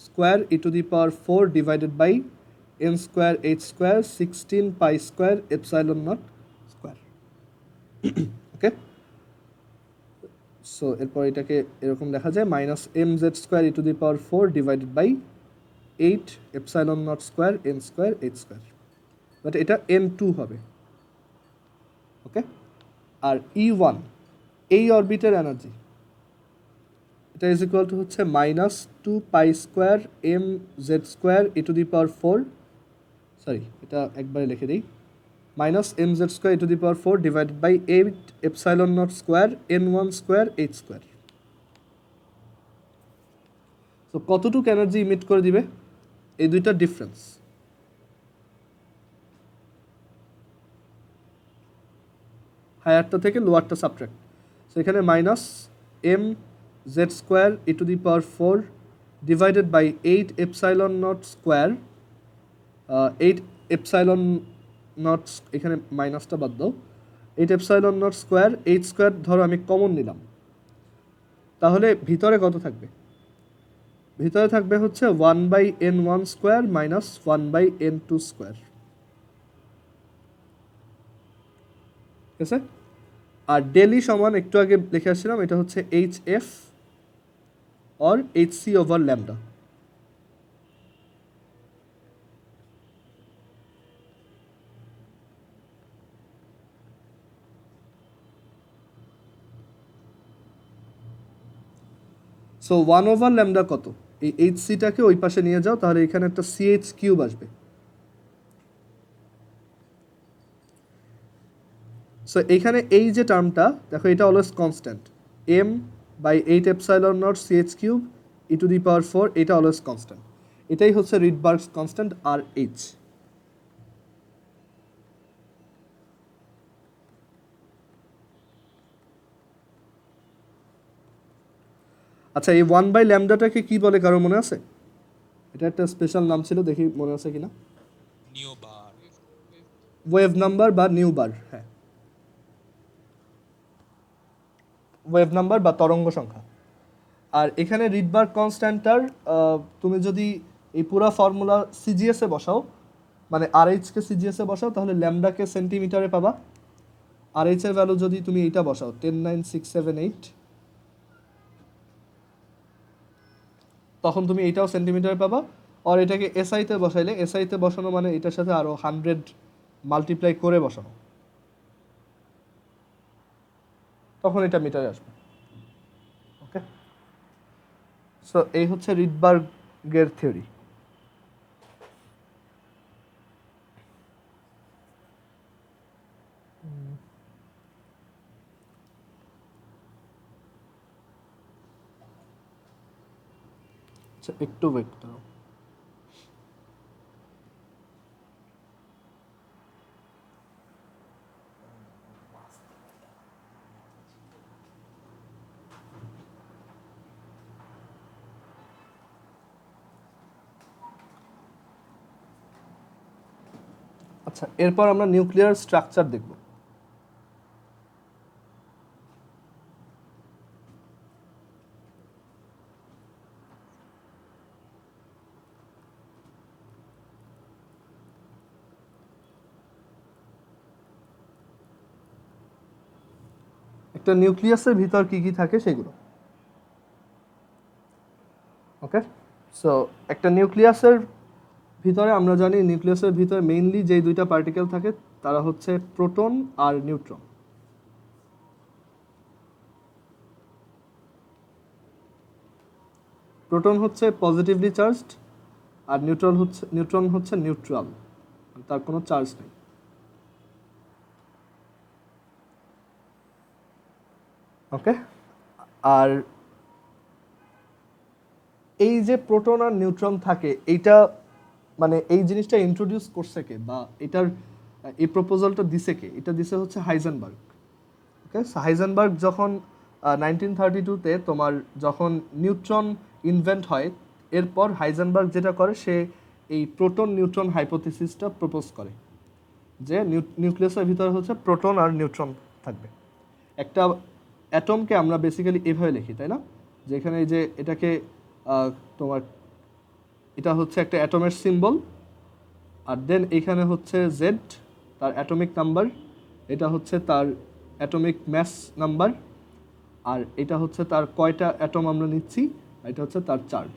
square e to the power 4 divided by n square h square 16 pi square epsilon not square. Okay, so এরপর এটাকে এরকম লেখা যায় -mz square e to the power 4 divided by 8 epsilon not square n square h square. But এটা n2 হবে। Okay, আর E1 এই অরবিটের এনার্জি, এটা ইজ ইকুয়াল টু হচ্ছে -2 pi square mz square e to the power 4, sorry এটা একবারে লিখে দিই, -mz square e to the power 4 divided by 8 epsilon not square n1 square h square. তো কতটুকু এনার্জি ইমিট করে দিবে, এই দুইটা ডিফারেন্স। হায়ারটা থেকে লোয়ারটা সাবট্রাক্ট। সো এখানে -mz square e to the power 4 divided by 8 epsilon not square, 8 epsilon nought, এখানে মাইনাসটা বাদ দাও, 8 epsilon not square h square ধরো আমি কমন নিলাম, তাহলে ভিতরে কত থাকবে, ভিতরে থাকবে হচ্ছে 1/n1 square minus 1/n2 square. ঠিক আছে, আর ডেলি সমান একটু আগে লিখে আসছিলাম, এটা হচ্ছে hf or hc over lambda. So 1/λ কত, এই hc-টাকে ওই পাশে নিয়ে যাও, তাহলে এখানে একটা ch³ আসবে। সো এইখানে এই যে টার্মটা দেখো, এটা always constant, m/8 epsilon naught ch³ e to the power 4, এটা অলওয়েজ কনস্ট্যান্ট। এটাই হচ্ছে রিডবার্গস কনস্ট্যান্ট আর এইচ। আচ্ছা, এই 1/λটাকে কি বলে কারো মনে আছে? এটা একটা স্পেশাল নাম ছিল, দেখি মনে আছে কিনা। নিওবার। ওয়েভ নাম্বার বা নিউ বার, হ্যাঁ, ওয়েভ নাম্বার বা তরঙ্গ সংখ্যা। আর এখানে রিডবার্গ কনস্ট্যান্টটার তুমি যদি এই পুরো ফর্মুলা সিজিএসে বসাও, মানে RH কে CGS এ বসাও তাহলে ল্যামডাকে সেন্টিমিটারে পাবা, RH এর ভ্যালু যদি তুমি এইটা বসাও 109,678, তখন তুমি এইটাও সেন্টিমিটারে পাবা। আর এটাকে SI তে বসাইলে, SI তে বসানো মানে এটার সাথে আরো 100 মাল্টিপ্লাই করে বসানো, তখন এটা মিটারে আসবে। ওকে, সো এই হচ্ছে রিডবার্গের থিওরি। আচ্ছা একটু ওয়েট করো। আচ্ছা এরপর আমরা নিউক্লিয়ার স্ট্রাকচার দেখব। একটা নিউক্লিয়াসের ভিতর কি কি থাকে সেগুলো। ওকে, সো একটা নিউক্লিয়াসের ভিতরে আমরা জানি নিউক্লিয়াসের ভিতরে মেইনলি যেই দুইটা পার্টিকেল থাকে তারা হচ্ছে প্রোটন আর নিউট্রন। প্রোটন হচ্ছে পজিটিভলি চার্জড আর নিউট্রন হচ্ছে নিউট্রাল, তার কোনো চার্জ নেই। ওকে, আর এই যে প্রোটন আর নিউট্রন থাকে এইটা মানে এই জিনিসটা ইন্ট্রোডিউস করছে কে বা এটার এই প্রপোজালটা দিছে কে? এটা দিছে হচ্ছে হাইজেনবার্গ। ওকে, হাইজেনবার্গ যখন 1932-তে তোমার যখন নিউট্রন ইনভেন্ট হয়, এরপর হাইজেনবার্গ যেটা করে সে এই প্রোটন নিউট্রন হাইপোথিসিসটা প্রপোজ করে যে নিউক্লিয়াসের ভিতরে হচ্ছে প্রোটন আর নিউট্রন থাকবে। একটা অ্যাটমকে আমরা বেসিক্যালি এভাবে লিখি, তাই না? যে এখানে এই যে এটাকে তোমার এটা হচ্ছে একটা অ্যাটমের সিম্বল, আর দেন এখানে হচ্ছে জেড তার অ্যাটমিক নাম্বার, এটা হচ্ছে তার অ্যাটমিক ম্যাস নাম্বার, আর এটা হচ্ছে তার কয়টা অ্যাটম আমরা নিচ্ছি, এটা হচ্ছে তার চার্জ।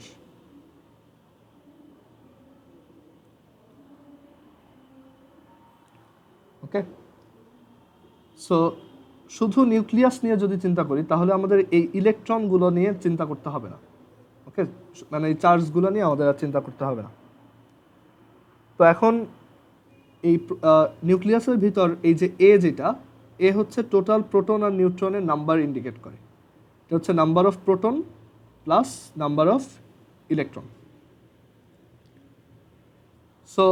ওকে, সো শুধু নিউক্লিয়াস নিয়ে যদি চিন্তা করি তাহলে আমাদের এই ইলেকট্রনগুলো নিয়ে চিন্তা করতে হবে না। ওকে, মানে এই চার্জগুলো নিয়ে আমাদের আর চিন্তা করতে হবে না। তো এখন এই নিউক্লিয়াসের ভিতর এই যে যেটা এ হচ্ছে টোটাল প্রোটন আর নিউট্রনের নাম্বার ইন্ডিকেট করে। এটা হচ্ছে number of proton plus number of electron. So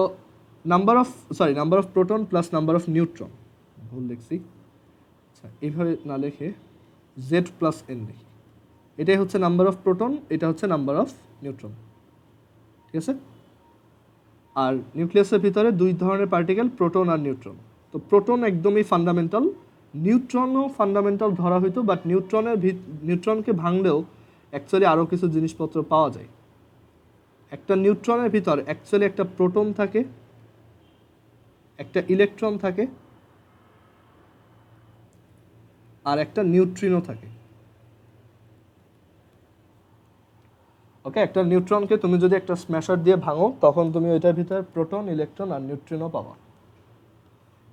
number of proton plus number of neutron, ভুল লিখছি, আচ্ছা এইভাবে না লিখে জেড প্লাস এন লিখি। এটাই হচ্ছে নাম্বার অফ প্রোটন, এটা হচ্ছে নাম্বার অফ নিউট্রন। ঠিক আছে, আর নিউক্লিয়াসের ভিতরে দুই ধরনের পার্টিকেল, প্রোটন আর নিউট্রন। তো প্রোটন একদমই ফান্ডামেন্টাল, নিউট্রনও ফান্ডামেন্টাল ধরা হইতো, বাট নিউট্রনকে ভাঙলেও অ্যাকচুয়ালি আরও কিছু জিনিসপত্র পাওয়া যায়। একটা নিউট্রনের ভিতর অ্যাকচুয়ালি একটা প্রোটন থাকে, একটা ইলেকট্রন থাকে, আর একটা নিউট্রিনো থাকে। ওকে, একটা নিউট্রনকে তুমি যদি একটা স্ম্যাশার দিয়ে ভাঙো তখন তুমি ওইটার ভিতরে প্রোটন, ইলেকট্রন আর নিউট্রিনো পাবা।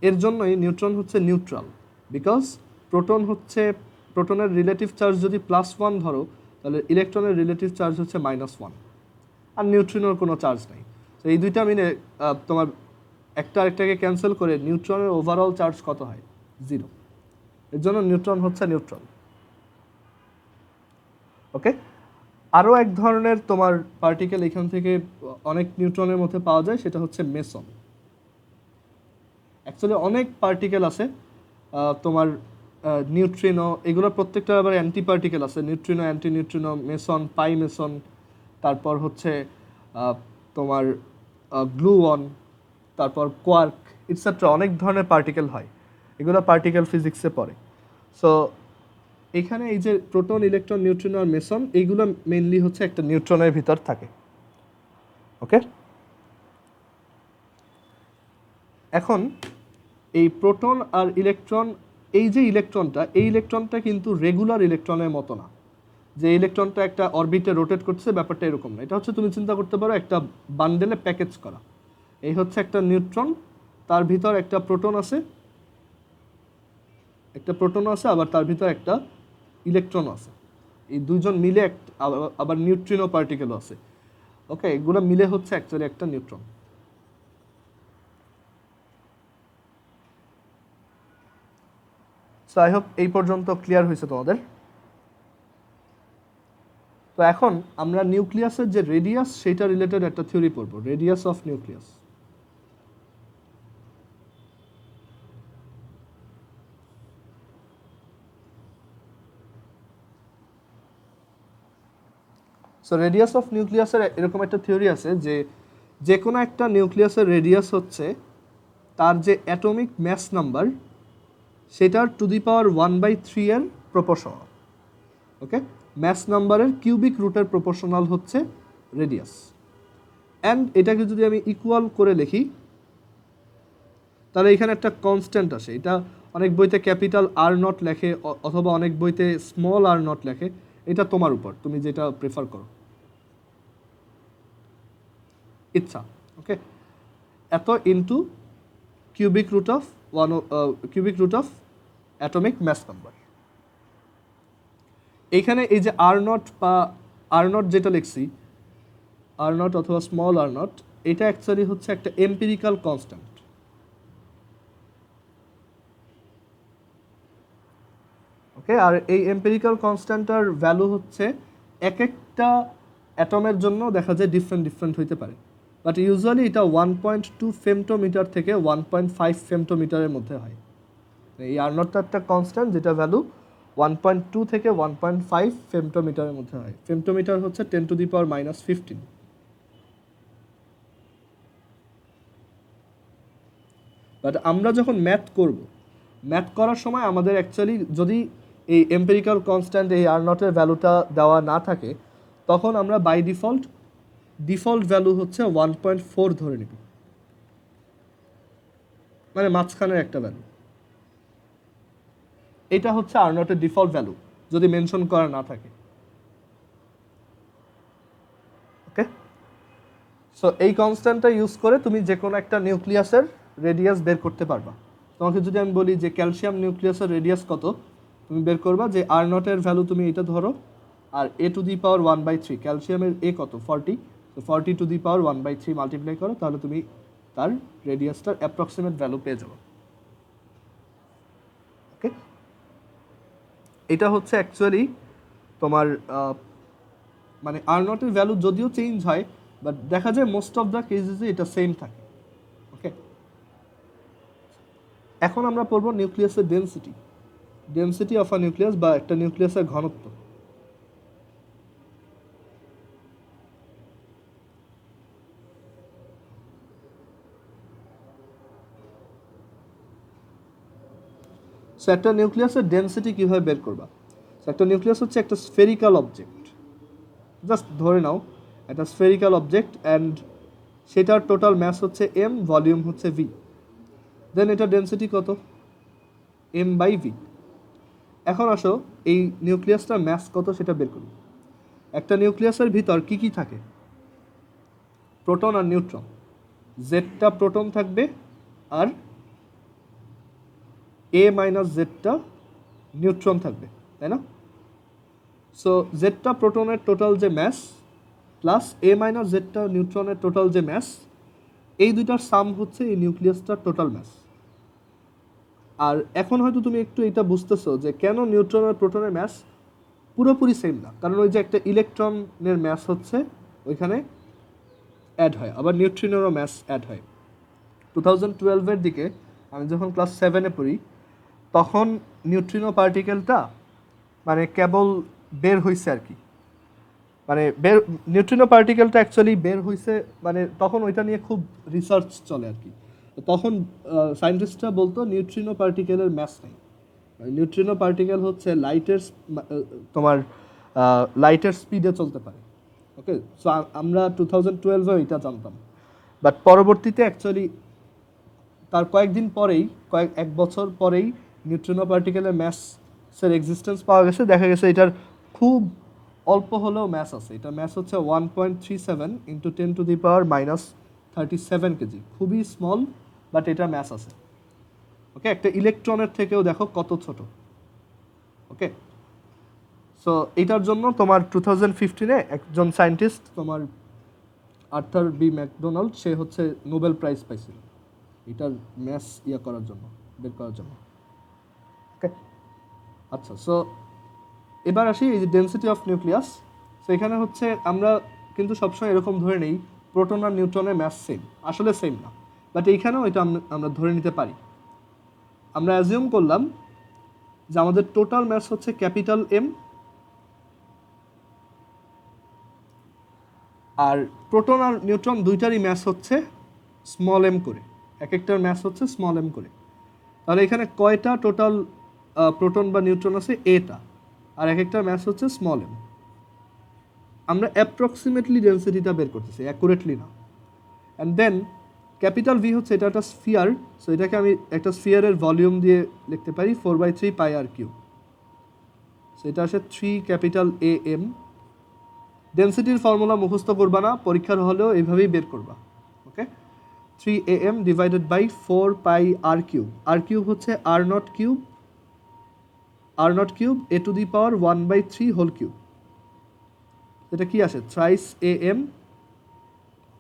এর জন্যই নিউট্রন হচ্ছে নিউট্রাল, বিকজ প্রোটনের রিলেটিভ চার্জ যদি +1 ধরো তাহলে ইলেকট্রনের রিলেটিভ চার্জ হচ্ছে -1, আর নিউট্রিনোর কোনো চার্জ নাই। তো এই দুইটা মিলে তোমার একটা আরেকটাকে ক্যান্সেল করে নিউট্রনের ওভারঅল চার্জ কত হয়? 0। এর জন্য নিউট্রন হচ্ছে নিউট্রাল। ওকে, আরও এক ধরনের তোমার পার্টিকেল এখান থেকে অনেক নিউট্রনের মধ্যে পাওয়া যায়, সেটা হচ্ছে মেসন। অ্যাকচুয়ালি অনেক পার্টিকেল আছে তোমার নিউট্রিনো, এগুলোর প্রত্যেকটা আবার অ্যান্টি পার্টিকেল আছে, নিউট্রিনো, অ্যান্টি নিউট্রিনো, মেসন, পাই মেসন, তারপর হচ্ছে তোমার গ্লুওন, তারপর কোয়ার্ক ইটসেট্রা, অনেক ধরনের পার্টিকেল হয়, এগুলো পার্টিকেল ফিজিক্সে পড়ে। সো এখানে এই যে প্রোটন, ইলেকট্রন, নিউট্রিনো আর মেসন, এইগুলো মেইনলি হচ্ছে একটা নিউট্রনের ভিতর থাকে। ওকে, এখন এই প্রোটন আর ইলেকট্রন, এই যে ইলেকট্রনটা, এই ইলেকট্রনটা কিন্তু রেগুলার ইলেকট্রনের মতো না, যে ইলেকট্রনটা একটা অরবিটে রোটেট করছে, ব্যাপারটা এরকম না। এটা হচ্ছে তুমি চিন্তা করতে পারো একটা বান্ডেলে প্যাকেজ করা। এই হচ্ছে একটা নিউট্রন, তার ভিতর একটা প্রোটন আছে, আবার তার ভিতর একটা ইলেকট্রন আছে। এই দুইজন মিলে আবার নিউট্রিনো পার্টিকেলও আছে। ওকে, এগুলো মিলে হচ্ছে অ্যাকচুয়ালি একটা নিউট্রন। সো আই হোপ এই পর্যন্ত ক্লিয়ার হয়েছে তোমাদের। তো এখন আমরা নিউক্লিয়াসের যে রেডিয়াস সেটা রিলেটেড একটা থিওরি পড়বো, radius of nucleus. So radius of নিউক্লিয়াসের এরকম একটা থিওরি আছে যে যে কোনো একটা নিউক্লিয়াসের রেডিয়াস হচ্ছে তার যে অ্যাটমিক ম্যাস নাম্বার সেটার টু দি পাওয়ার 1/3 এর প্রপোর্শনাল। ওকে, ম্যাস নাম্বারের কিউবিক রুটের প্রপোর্শনাল হচ্ছে রেডিয়াস। অ্যান্ড এটাকে যদি আমি ইকুয়াল করে লিখি তাহলে এখানে একটা কনস্ট্যান্ট আসে। এটা অনেক বইতে ক্যাপিটাল আর নট লেখে অথবা অনেক বইতে স্মল আর নট লেখে, এটা তোমার উপর, তুমি যেটা প্রেফার করো, ইচ্ছা। ওকে, এত into cubic root of atomic mass number. এইখানে এই যে আর নট বা আর নট যেটা লিখছি, আর নট অথবা স্মল আর নট, এটা অ্যাকচুয়ালি হচ্ছে একটা এম্পিরিক্যাল কনস্ট্যান্ট। ওকে, আর এই এম্পিরিক্যাল কনস্ট্যান্টটার ভ্যালু হচ্ছে এক একটা অ্যাটমের জন্য দেখা যায় ডিফারেন্ট হইতে পারে, বাট ইউজুয়ালি এটা 1.2 ফেমটোমিটার থেকে 1.5 ফেমটোমিটারের মধ্যে হয়। এই আর নটটা একটা কনস্ট্যান্ট যেটা ভ্যালু 1.2 থেকে 1.5 ফেমটোমিটারের মধ্যে হয়। ফেমটোমিটার হচ্ছে 10⁻⁻15। বাট আমরা যখন ম্যাথ করার সময় আমাদের অ্যাকচুয়ালি যদি এই এম্পিরিক্যাল কনস্ট্যান্ট এই আর নটের ভ্যালুটা দেওয়া না থাকে, তখন আমরা বাই ডিফল্ট ভ্যালু হচ্ছে 1.4 ধরে নিব, মানে মাঝখানের একটা ভ্যালু। এটা হচ্ছে আর নটের ডিফল্ট ভ্যালু যদি মেনশন করা না থাকে। ওকে, সো এই কনস্ট্যান্টটা ইউজ করে তুমি যে কোনো একটা নিউক্লিয়াসের রেডিয়াস বের করতে পারবা। তোমাকে যদি আমি বলি যে ক্যালসিয়াম নিউক্লিয়াসের রেডিয়াস কত, তুমি বের করবা যে আর নটের ভ্যালু তুমি এটা ধরো, আর a⁻⁻⁻, ক্যালসিয়ামের এ কত 40, তো 40⁻⁻⁻ মাল্টিপ্লাই করো, তাহলে তুমি তার রেডিয়াসটার অ্যাপ্রক্সিমেট ভ্যালু পেয়ে যাবে। ওকে, এটা হচ্ছে অ্যাকচুয়ালি তোমার মানে আর নটের ভ্যালু যদিও চেঞ্জ হয়, বাট দেখা যায় মোস্ট অফ দ্য কেসেসে এটা সেম থাকে। ওকে, এখন আমরা পড়বো নিউক্লিয়াসের ডেনসিটি অফ আ নিউক্লিয়াস, বা একটা নিউক্লিয়াসের ঘনত্ব। সো একটা নিউক্লিয়াসের ডেনসিটি কীভাবে বের করবা? সো একটা নিউক্লিয়াস হচ্ছে একটা স্ফেরিক্যাল অবজেক্ট, জাস্ট ধরে নাও একটা স্ফেরিক্যাল অবজেক্ট, অ্যান্ড সেটার টোটাল ম্যাস হচ্ছে এম, ভলিউম হচ্ছে ভি। দেন এটা ডেনসিটি কত? m/v। এখন আসো এই নিউক্লিয়াসটার ম্যাস কত সেটা বের করি। একটা নিউক্লিয়াসের ভিতর কি কি থাকে? প্রোটন আর নিউট্রন। জেডটা প্রোটন থাকবে আর a-জেডটা নিউট্রন থাকবে, তাই না? সো জেডটা প্রোটনের টোটাল যে ম্যাস প্লাস a-জেডটা নিউট্রনের টোটাল যে ম্যাস, এই দুইটার সাম হচ্ছে এই নিউক্লিয়াসটার টোটাল ম্যাস। আর এখন হয়তো তুমি একটু এটা বুঝতেছো যে কেন নিউট্রন আর প্রোটনের ম্যাস পুরোপুরি সেম না, কারণ ওই যে একটা ইলেকট্রনের ম্যাস হচ্ছে ওইখানে অ্যাড হয়, আবার নিউট্রিনেরও ম্যাস অ্যাড হয়। 2012-এর দিকে আমি যখন ক্লাস 7-এ পড়ি, তখন নিউট্রিনো পার্টিকেলটা মানে কেবল বের হয়েছে আর কি, মানে নিউট্রিনো পার্টিকেলটা অ্যাকচুয়ালি বের হয়েছে, মানে তখন ওইটা নিয়ে খুব রিসার্চ চলে আর কি। তখন সায়েন্টিস্টরা বলতো নিউট্রিনো পার্টিকেলের ম্যাস নেই। নিউট্রিনো পার্টিকেল হচ্ছে তোমার লাইটের স্পিডে চলতে পারে। ওকে, সো আমরা 2012-এ এটা জানতাম, বাট পরবর্তীতে অ্যাকচুয়ালি তার কয়েকদিন পরেই এক বছর পরেই নিউট্রিনো পার্টিকেলের ম্যাসের এক্সিস্টেন্স পাওয়া গেছে। দেখা গেছে এটার খুব অল্প হলেও ম্যাস আছে। এটা ম্যাস হচ্ছে 1.37 ইন্টু 10⁻37 কেজি, খুবই স্মল, বাট এটা ম্যাস আছে। ওকে, একটা ইলেকট্রনের থেকেও দেখো কত ছোট। ওকে, সো এটার জন্য তোমার 2015-এ একজন সায়েন্টিস্ট, তোমার আর্থার বি ম্যাকডোনাল্ড, সে হচ্ছে নোবেল প্রাইজ পাইছিল এটার ম্যাস করার জন্য, বের করার জন্য। ওকে, আচ্ছা, সো এবার আসি এই যে ডেনসিটি অফ নিউক্লিয়াস। সো এখানে হচ্ছে আমরা কিন্তু সবসময় এরকম ধরে নেই প্রোটন আর নিউট্রনের ম্যাস সেম, আসলে সেম না, বাট এইখানেও এটা আমরা ধরে নিতে পারি। আমরা অ্যাজিউম করলাম যে আমাদের টোটাল ম্যাস হচ্ছে ক্যাপিটাল এম, আর প্রোটন আর নিউট্রন দুইটারই ম্যাস হচ্ছে স্মল এম করে, এক একটার ম্যাস হচ্ছে স্মল এম করে। তাহলে এখানে কয়টা টোটাল প্রোটন বা নিউট্রন আছে? এটা, আর এক একটার ম্যাস হচ্ছে স্মল এম। আমরা অ্যাপ্রক্সিমেটলি ডেন্সিটিটা বের করতেছি, অ্যাকুরেটলি না। অ্যান্ড দেন ক্যাপিটাল ভি হচ্ছে এটা একটা স্ফিয়ার, সো এটাকে আমি একটা স্ফিয়ারের ভলিউম দিয়ে লিখতে পারি 4/3 পাই আর কিউ। সো এটা আসে 3 ক্যাপিটাল এ এম। ডেন্সিটির ফর্মুলা মুখস্থ করবা না, পরীক্ষার হলেও এইভাবেই বের করবা। Okay, 3 am divided by 4 pi R cube. R cube হচ্ছে R naught cube, R naught cube A to the power 1/3 whole cube. এটা কি আসে? Thrice A M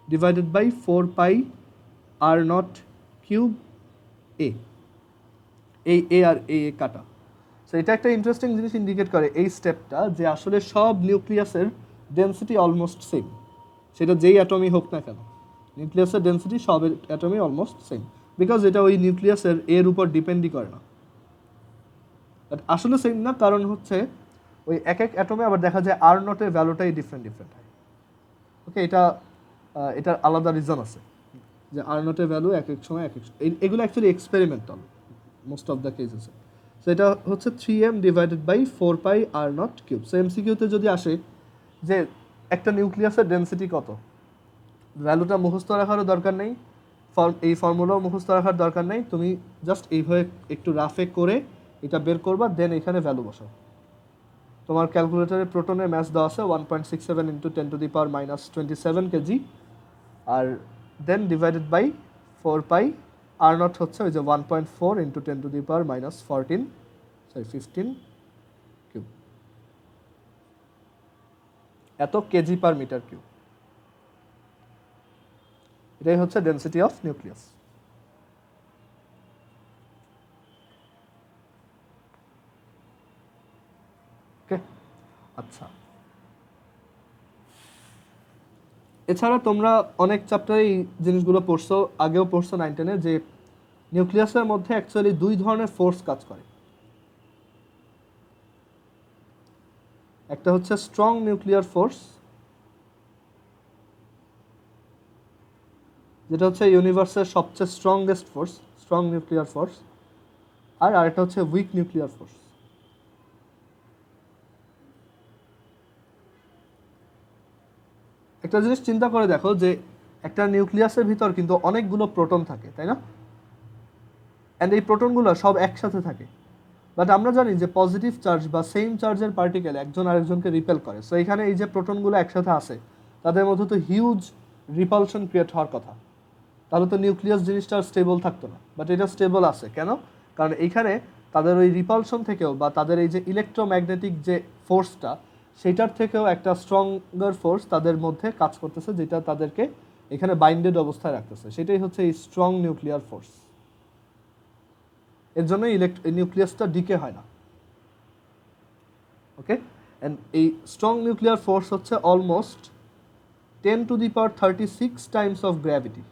divided by 4 pi R naught cube A. এই A আর এ কাটা। So এটা একটা interesting জিনিস indicate করে এই স্টেপটা, যে আসলে সব নিউক্লিয়াসের ডেন্সিটি অলমোস্ট সেম, সেটা যেই অ্যাটমই হোক না কেন, নিউক্লিয়াসের ডেন্সিটি সব অ্যাটমই অলমোস্ট সেম, বিকজ এটা ওই নিউক্লিয়াসের এর উপর ডিপেন্ডই করে না। বাট আসলে সেম না, কারণ হচ্ছে ওই এক এক অ্যাটমে আবার দেখা যায় আর নটের ভ্যালুটাই ডিফারেন্ট হয়। ওকে, এটার আলাদা রিজন আছে যে আর নটের ভ্যালু এক এক সময় এক এক, এগুলো actually experimental most of the কেসেসে। সো এটা হচ্ছে 3m divided by 4 pi R naught cube. So এমসিকিউতে যদি আসে যে একটা নিউক্লিয়াসের ডেন্সিটি কত, ভ্যালুটা মুখস্থ রাখারও দরকার নেই, এই ফর্মুলাও মুখস্থ রাখার দরকার নেই, তুমি জাস্ট এইভাবে একটু রাফে করে এটা বের করবা, দেন এখানে ভ্যালু বসাও। তোমার ক্যালকুলেটরে প্রোটনের ম্যাস দেওয়া আছে 1.67 ইন্টু 10⁻27 কেজি, আর then divided by 4 pi R nought হচ্ছে ওই যে 1.4 ইন্টু 10⁻15 কিউব, এত কেজি পার মিটার কিউব। এটাই হচ্ছে ডেন্সিটি অফ নিউক্লিয়াস। ওকে, আচ্ছা, এছাড়া তোমরা অনেক চ্যাপ্টারে এই জিনিসগুলো পড়ছো, আগেও পড়ছো 9-10-এ, যে নিউক্লিয়াসের মধ্যে অ্যাকচুয়ালি দুই ধরনের ফোর্স কাজ করে। একটা হচ্ছে স্ট্রং নিউক্লিয়ার ফোর্স, যেটা হচ্ছে ইউনিভার্সের সবচেয়ে strongest force, strong nuclear force, আর আরেকটা হচ্ছে উইক নিউক্লিয়ার ফোর্স। একটা জিনিস চিন্তা করে দেখো যে একটা নিউক্লিয়াসের ভিতর কিন্তু অনেকগুলো প্রোটন থাকে, তাই না? অ্যান্ড এই প্রোটনগুলো সব একসাথে থাকে, বাট আমরা জানি যে পজিটিভ চার্জ বা সেম চার্জের পার্টিকেল একজন আরেকজনকে রিপেল করে। সো এখানে এই যে প্রোটনগুলো একসাথে আছে, তাদের মধ্যে তো হিউজ রিপালশন ক্রিয়েট হওয়ার কথা, তাহলে তো নিউক্লিয়াস জিনিসটা স্টেবল থাকতো না। বাট এটা স্টেবল আছে কেন? কারণ এইখানে তাদের ওই রিপালশন থেকেও বা তাদের এই যে ইলেকট্রোম্যাগনেটিক যে ফোর্সটা, সেটার থেকেও একটা স্ট্রঙ্গার ফোর্স তাদের মধ্যে কাজ করতেছে, যেটা তাদেরকে এখানে বাইন্ডেড অবস্থায় রাখতেছে। সেটাই হচ্ছে এই স্ট্রং নিউক্লিয়ার ফোর্স। এর জন্য নিউক্লিয়াসটা ডিকে হয় না। ওকে, অ্যান্ড এই স্ট্রং নিউক্লিয়ার ফোর্স হচ্ছে অলমোস্ট 10⁻36 টাইমস অফ গ্র্যাভিটি।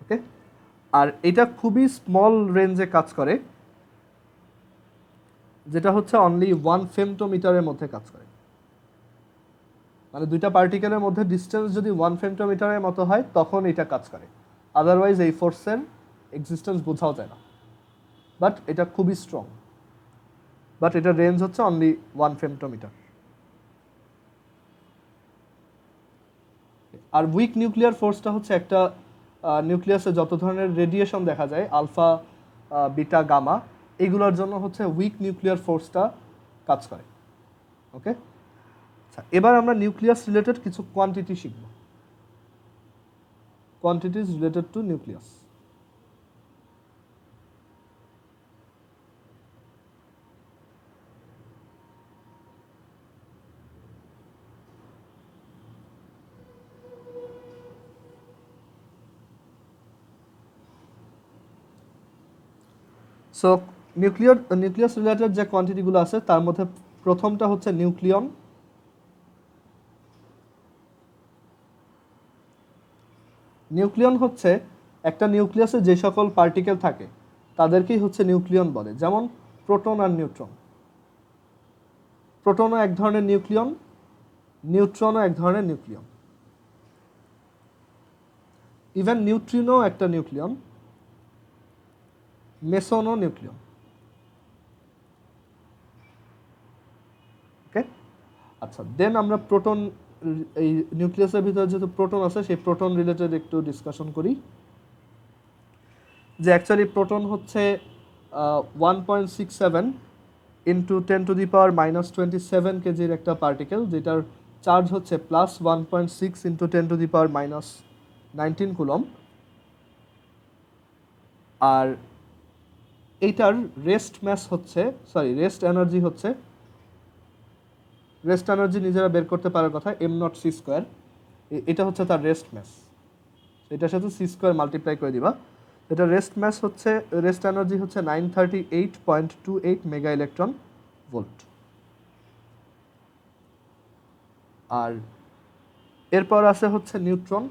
ওকে, আর এটা খুবই স্মল রেঞ্জে কাজ করে, যেটা হচ্ছে অনলি 1 ফেমটোমিটারের মধ্যে কাজ করে। মানে দুইটা পার্টিকেলের মধ্যে ডিস্টেন্স যদি 1 ফেমটোমিটারের মতো হয় তখন এটা কাজ করে, আদারওয়াইজ এই ফোর্সের এক্সিস্টেন্স বোঝাও যায় না। বাট এটা খুবই স্ট্রং, বাট এটার রেঞ্জ হচ্ছে অনলি 1 ফেমটোমিটার। আর উইক নিউক্লিয়ার ফোর্সটা হচ্ছে একটা নিউক্লিয়াসে যত ধরনের রেডিয়েশন দেখা যায় আলফা, বিটা, গামা, এগুলোর জন্য হচ্ছে উইক নিউক্লিয়ার ফোর্সটা কাজ করে। ওকে, আচ্ছা এবার আমরা নিউক্লিয়াস রিলেটেড কিছু কোয়ান্টিটি শিখব, quantities related to nucleus. So nucleus related যে কোয়ান্টিটিগুলো আছে তার মধ্যে প্রথমটা হচ্ছে নিউক্লিয়ন। নিউক্লিয়ন হচ্ছে একটা নিউক্লিয়াসে যে সকল পার্টিকেল থাকে তাদেরকেই হচ্ছে নিউক্লিয়ন বলে, যেমন প্রোটন আর নিউট্রন। প্রোটনও এক ধরনের নিউক্লিয়ন, নিউট্রনও এক ধরনের নিউক্লিয়ন, ইভেন নিউট্রিনো একটা নিউক্লিয়ন, মেসনও নিউক্লিয়ন। ওকে, আচ্ছা দেন আমরা প্রোটন, এই নিউক্লিয়াসের ভিতরে যেহেতু প্রোটন আছে সেই প্রোটন রিলেটেড একটু ডিসকাশন করি। যে অ্যাকচুয়ালি প্রোটন হচ্ছে 1.67 ইন্টু 10⁻⁻27 কেজির একটা পার্টিকেল, যেটার চার্জ হচ্ছে প্লাস 1.6 ইন্টু 10⁻⁻19 কুলম। আর এইটার রেস্ট এনার্জি হচ্ছে, রেস্ট এনার্জি নিজেরা বের করতে পারার কথা, m0c²। এটা হচ্ছে তার রেস্ট ম্যাস, এটার সাথে c² মাল্টিপ্লাই করে দিবা। এটা রেস্ট এনার্জি হচ্ছে 938.28 মেগা ইলেকট্রন ভোল্ট। আর এরপর আছে হচ্ছে নিউট্রন।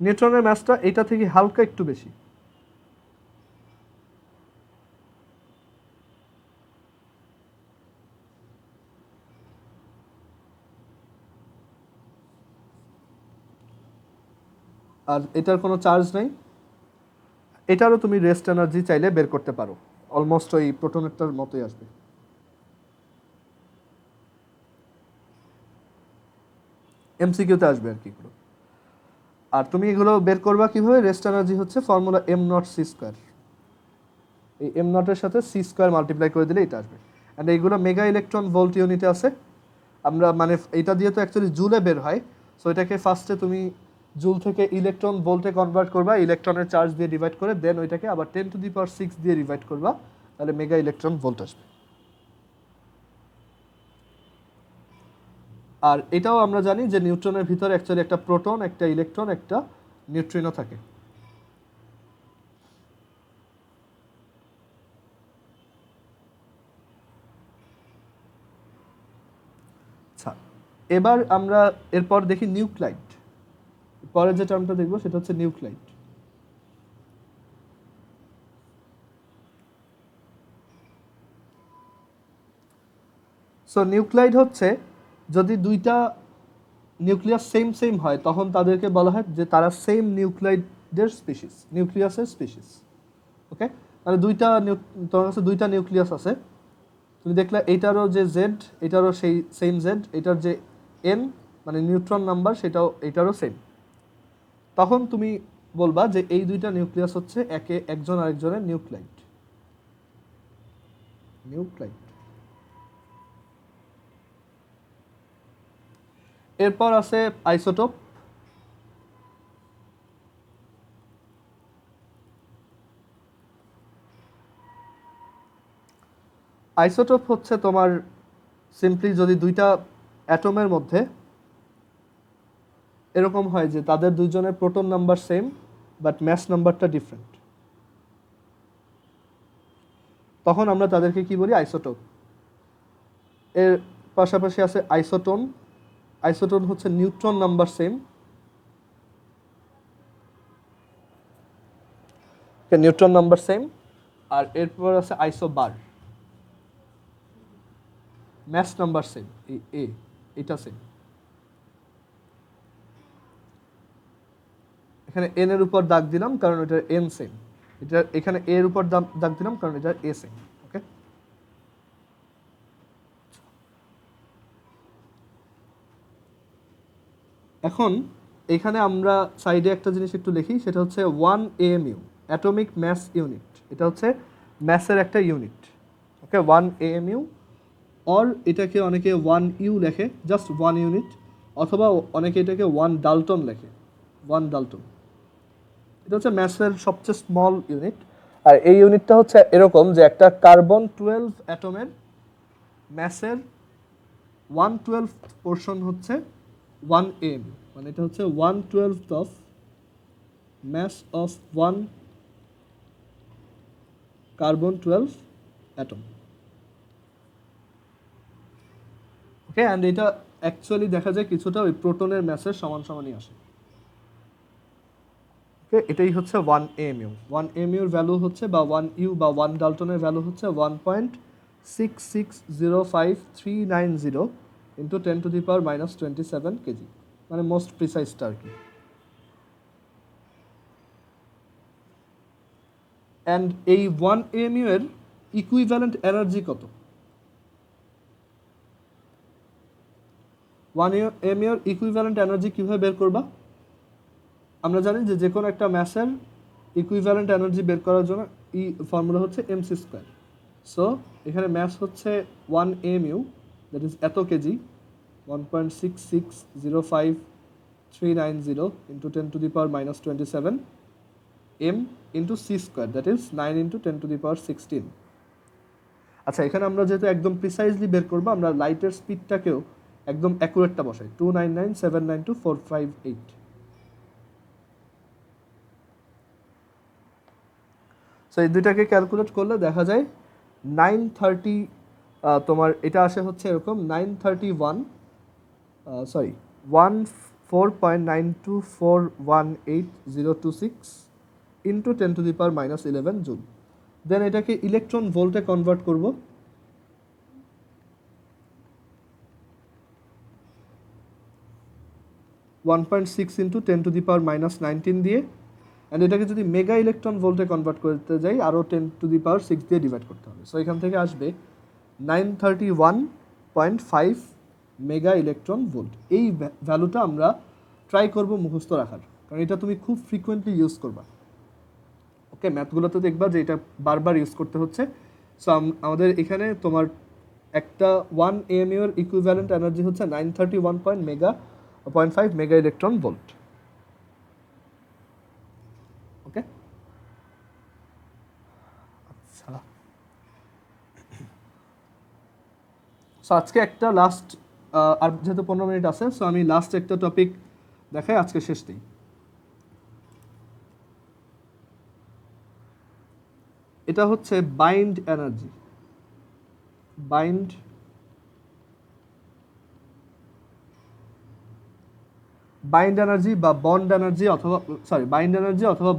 নিউট্রনের ম্যাসটা এটা থেকে হালকা একটু বেশি। আর এটার কোনো চার্জ নেই, এটারও তুমি রেস্ট এনার্জি চাইলে বের করতে পারো, অলমোস্ট ওই প্রোটনেরটার মতোই আসবে। এমসিকিউতে আসবে আর কি এগুলো। আর তুমি এগুলো বের করবা কিভাবে? রেস্ট এনার্জি হচ্ছে ফর্মুলা m0c², এই m0 এর সাথে c² মাল্টিপ্লাই করে দিলে এটা আসবে। অ্যান্ড এইগুলো মেগা ইলেকট্রন ভোল্ট ইউনিটে আছে। আমরা মানে এটা দিয়ে তো অ্যাকচুয়ালি জুলে বের হয়, সো এটাকে ফার্স্টে তুমি জুল থেকে ইলেকট্রন ভোল্টে কনভার্ট করবা, ইলেকট্রনের চার্জ দিয়ে ডিভাইড করে, দেন ওইটাকে আবার 10⁶ দিয়ে ডিভাইড করবা, তাহলে মেগা ইলেকট্রন ভোল্ট আসবে। আর এটাও আমরা জানি যে নিউট্রনের ভিতরে অ্যাকচুয়ালি একটা প্রোটন, একটা ইলেকট্রন, একটা নিউট্রিনো থাকে। আচ্ছা এবার আমরা এরপর দেখি নিউক্লাইড। পরে যে টার্মটা দেখবো সেটা হচ্ছে নিউক্লাইড। সো নিউক্লাইড হচ্ছে যদি দুইটা নিউক্লিয়াস সেম হয় তখন তাদেরকে বলা হয় যে তারা সেম নিউক্লাইডের স্পিসিস, নিউক্লিয়াসের স্পিসিস। ওকে, মানে তোমার কাছে দুইটা নিউক্লিয়াস আছে, তুমি দেখলে এইটারও যে জেড, এটারও সেই সেম জেড, এটার যে এন মানে নিউট্রন নাম্বার সেটাও এটারও সেম, তখন তুমি বলবা যে এই দুইটা নিউক্লিয়াস হচ্ছে একজন আরেকজনের নিউক্লাইড। এরপর আছে আইসোটোপ। আইসোটোপ হচ্ছে তোমার সিম্পলি যদি দুইটা অ্যাটমের মধ্যে এরকম হয় যে তাদের দুইজনের proton number same but mass নাম্বারটা ডিফারেন্ট, তখন আমরা তাদেরকে কি বলি? আইসোটোপ। এর পাশাপাশি আছে আইসোটোন। আইসোটোন হচ্ছে neutron number same, neutron number same. আর এরপর আছে আইসোবার, ম্যাস নাম্বার সেম, এটা সেম। এখানে এন এর উপর দাগ দিলাম কারণ এটা এন সেম, এটা এখানে এর উপর দাগ দিলাম কারণ এটা এ সেম। ওকে, এখন এখানে আমরা সাইডে একটা জিনিস একটু লিখি, সেটা হচ্ছে 1 AMU, অ্যাটমিক ম্যাস ইউনিট। এটা হচ্ছে ম্যাসের একটা ইউনিট। ওকে, 1 AMU, অর এটাকে অনেকে 1U লেখে, জাস্ট 1 ইউনিট, অথবা অনেকে এটাকে 1 ডাল্টন লেখে, 1 ডাল্টন। এটা হচ্ছে ম্যাসের সবচেয়ে স্মল ইউনিট। আর এই ইউনিটটা হচ্ছে এরকম যে একটা কার্বন 12 অ্যাটমের ম্যাসের 1/12 পোর্শন হচ্ছে 1 AMU, মানে এটা হচ্ছে 1/12 of mass of one carbon 12 atom. Okay, and এটা অ্যাকচুয়ালি দেখা যায় কিছুটা ওই প্রোটনের ম্যাসের সমানই আসে। ওকে, এটাই হচ্ছে 1 AMU। 1 AMU এর ভ্যালু হচ্ছে, বা 1U বা 1 ডাল্টনের ভ্যালু হচ্ছে 1.660539 ইন্টু 10⁻⁻27 কেজি, মানে মোস্ট প্রিসাইজটা আর কি। অ্যান্ড এই 1 AMU এর ইকুইভ্যালেন্ট এনার্জি কত? 1 AMU এর ইকুইভ্যালেন্ট এনার্জি কীভাবে বের করবা? আমরা জানি যে কোনো একটা ম্যাসের ইকুইভ্যালেন্ট এনার্জি বের করার জন্য ফর্মুলা হচ্ছে mc²। সো এখানে ম্যাস হচ্ছে 1 AMU, দ্যাট ইজ এত KG, 1.660539 into 10⁻⁻27 m into c², that is 9 into 10⁻16। আচ্ছা, এখানে আমরা যেহেতু একদম প্রিসাইজলি বের করবো, আমরা লাইটের স্পিডটাকেও একদম অ্যাকুরেটটা বসাই, 299,792,458। সো এই দুইটাকে ক্যালকুলেট করলে দেখা যায় 930, তোমার এটা আসে হচ্ছে এরকম 14.92418026 ইন্টু 10⁻⁻11 জুল। দেন এটাকে ইলেকট্রন ভোল্টে কনভার্ট করব। (1.6 ইন্টু 10⁻⁻19 দিয়ে, অ্যান্ড এটাকে যদি মেগা ইলেকট্রন ভোল্টে কনভার্ট করতে যাই আরও 10⁻6 দিয়ে ডিভাইড করতে হবে। সো এখান থেকে আসবে 931.5 মেগা ইলেকট্রন ভোল্ট। এই ভ্যালুটা আমরা ট্রাই করব মুখস্থ রাখার, কারণ এটা তুমি খুব ফ্রিকোয়েন্টলি ইউজ করবা। ওকে, ম্যাথগুলোতে দেখবা যে এটা বারবার ইউজ করতে হচ্ছে। সো আমাদের এখানে তোমার একটা 1 AMU এর ইকুইভ্যালেন্ট এনার্জি হচ্ছে 931.5 মেগা ইলেকট্রন ভোল্ট। ওকে, আচ্ছা, সো আজকে একটা লাস্ট, আর যেহেতু 15 মিনিট আছে, সো আমি লাস্ট একটা টপিক দেখাই, আজকে শেষ নেই। এটা হচ্ছে বাইন্ড এনার্জি। বাইন্ড এনার্জি বা বন্ড এনার্জি, অথবা বাইন্ড এনার্জি অথবা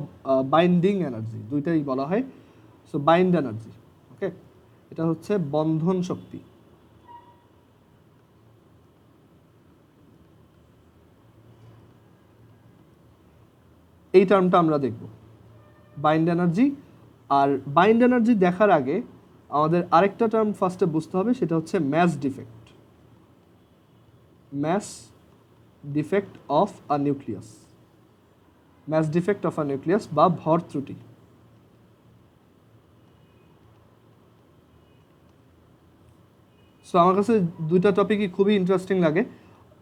বাইন্ডিং এনার্জি, দুইটাই বলা হয়। সো বাইন্ড এনার্জি, ওকে, এটা হচ্ছে বন্ধন শক্তি। এই টার্মটা আমরা দেখব, বাইন্ড এনার্জি। আর বাইন্ড এনার্জি দেখার আগে আমাদের আরেকটা টার্ম ফার্স্টে বুঝতে হবে, সেটা হচ্ছে mass defect. Mass defect of a nucleus, mass defect of a nucleus বা ভর ত্রুটি। সো আমার কাছে দুইটা টপিকই খুবই ইন্টারেস্টিং লাগে।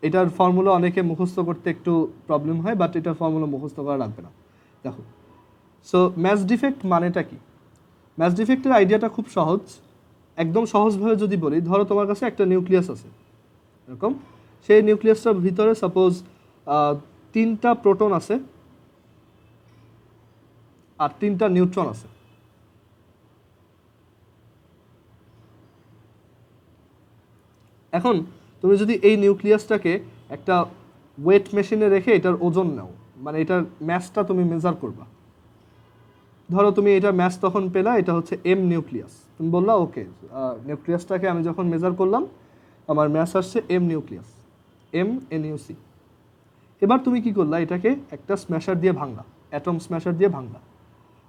এটার ফর্মুলা অনেকে মুখস্থ করতে একটু প্রবলেম হয়, বাট এটার ফর্মুলা মুখস্থ করা লাগবে না। দেখো, সো ম্যাস ডিফেক্ট মানেটা কি? ম্যাস ডিফেক্টের আইডিয়াটা খুব সহজ। একদম সহজভাবে যদি বলি, ধরো তোমার কাছে একটা নিউক্লিয়াস আছে এরকম, সেই নিউক্লিয়াসটার ভিতরে সাপোজ 3টা প্রোটন আছে আর 3টা নিউট্রন আছে। এখন তুমি যদি এই নিউক্লিয়াসটাকে একটা ওয়েট মেশিনে রেখে এটার ওজন নাও, মানে এটার ম্যাসটা তুমি মেজার করবা। ধরো তুমি এটার ম্যাস তখন পেলা, এটা হচ্ছে এম নিউক্লিয়াস। তুমি বললা ওকে, নিউক্লিয়াসটাকে আমি যখন মেজার করলাম আমার ম্যাস আসছে এম নিউক্লিয়াস, MNUC। এবার তুমি কি করলা, এটাকে একটা স্ম্যাশার দিয়ে ভাঙলা, অ্যাটম স্ম্যাশার দিয়ে ভাঙলা।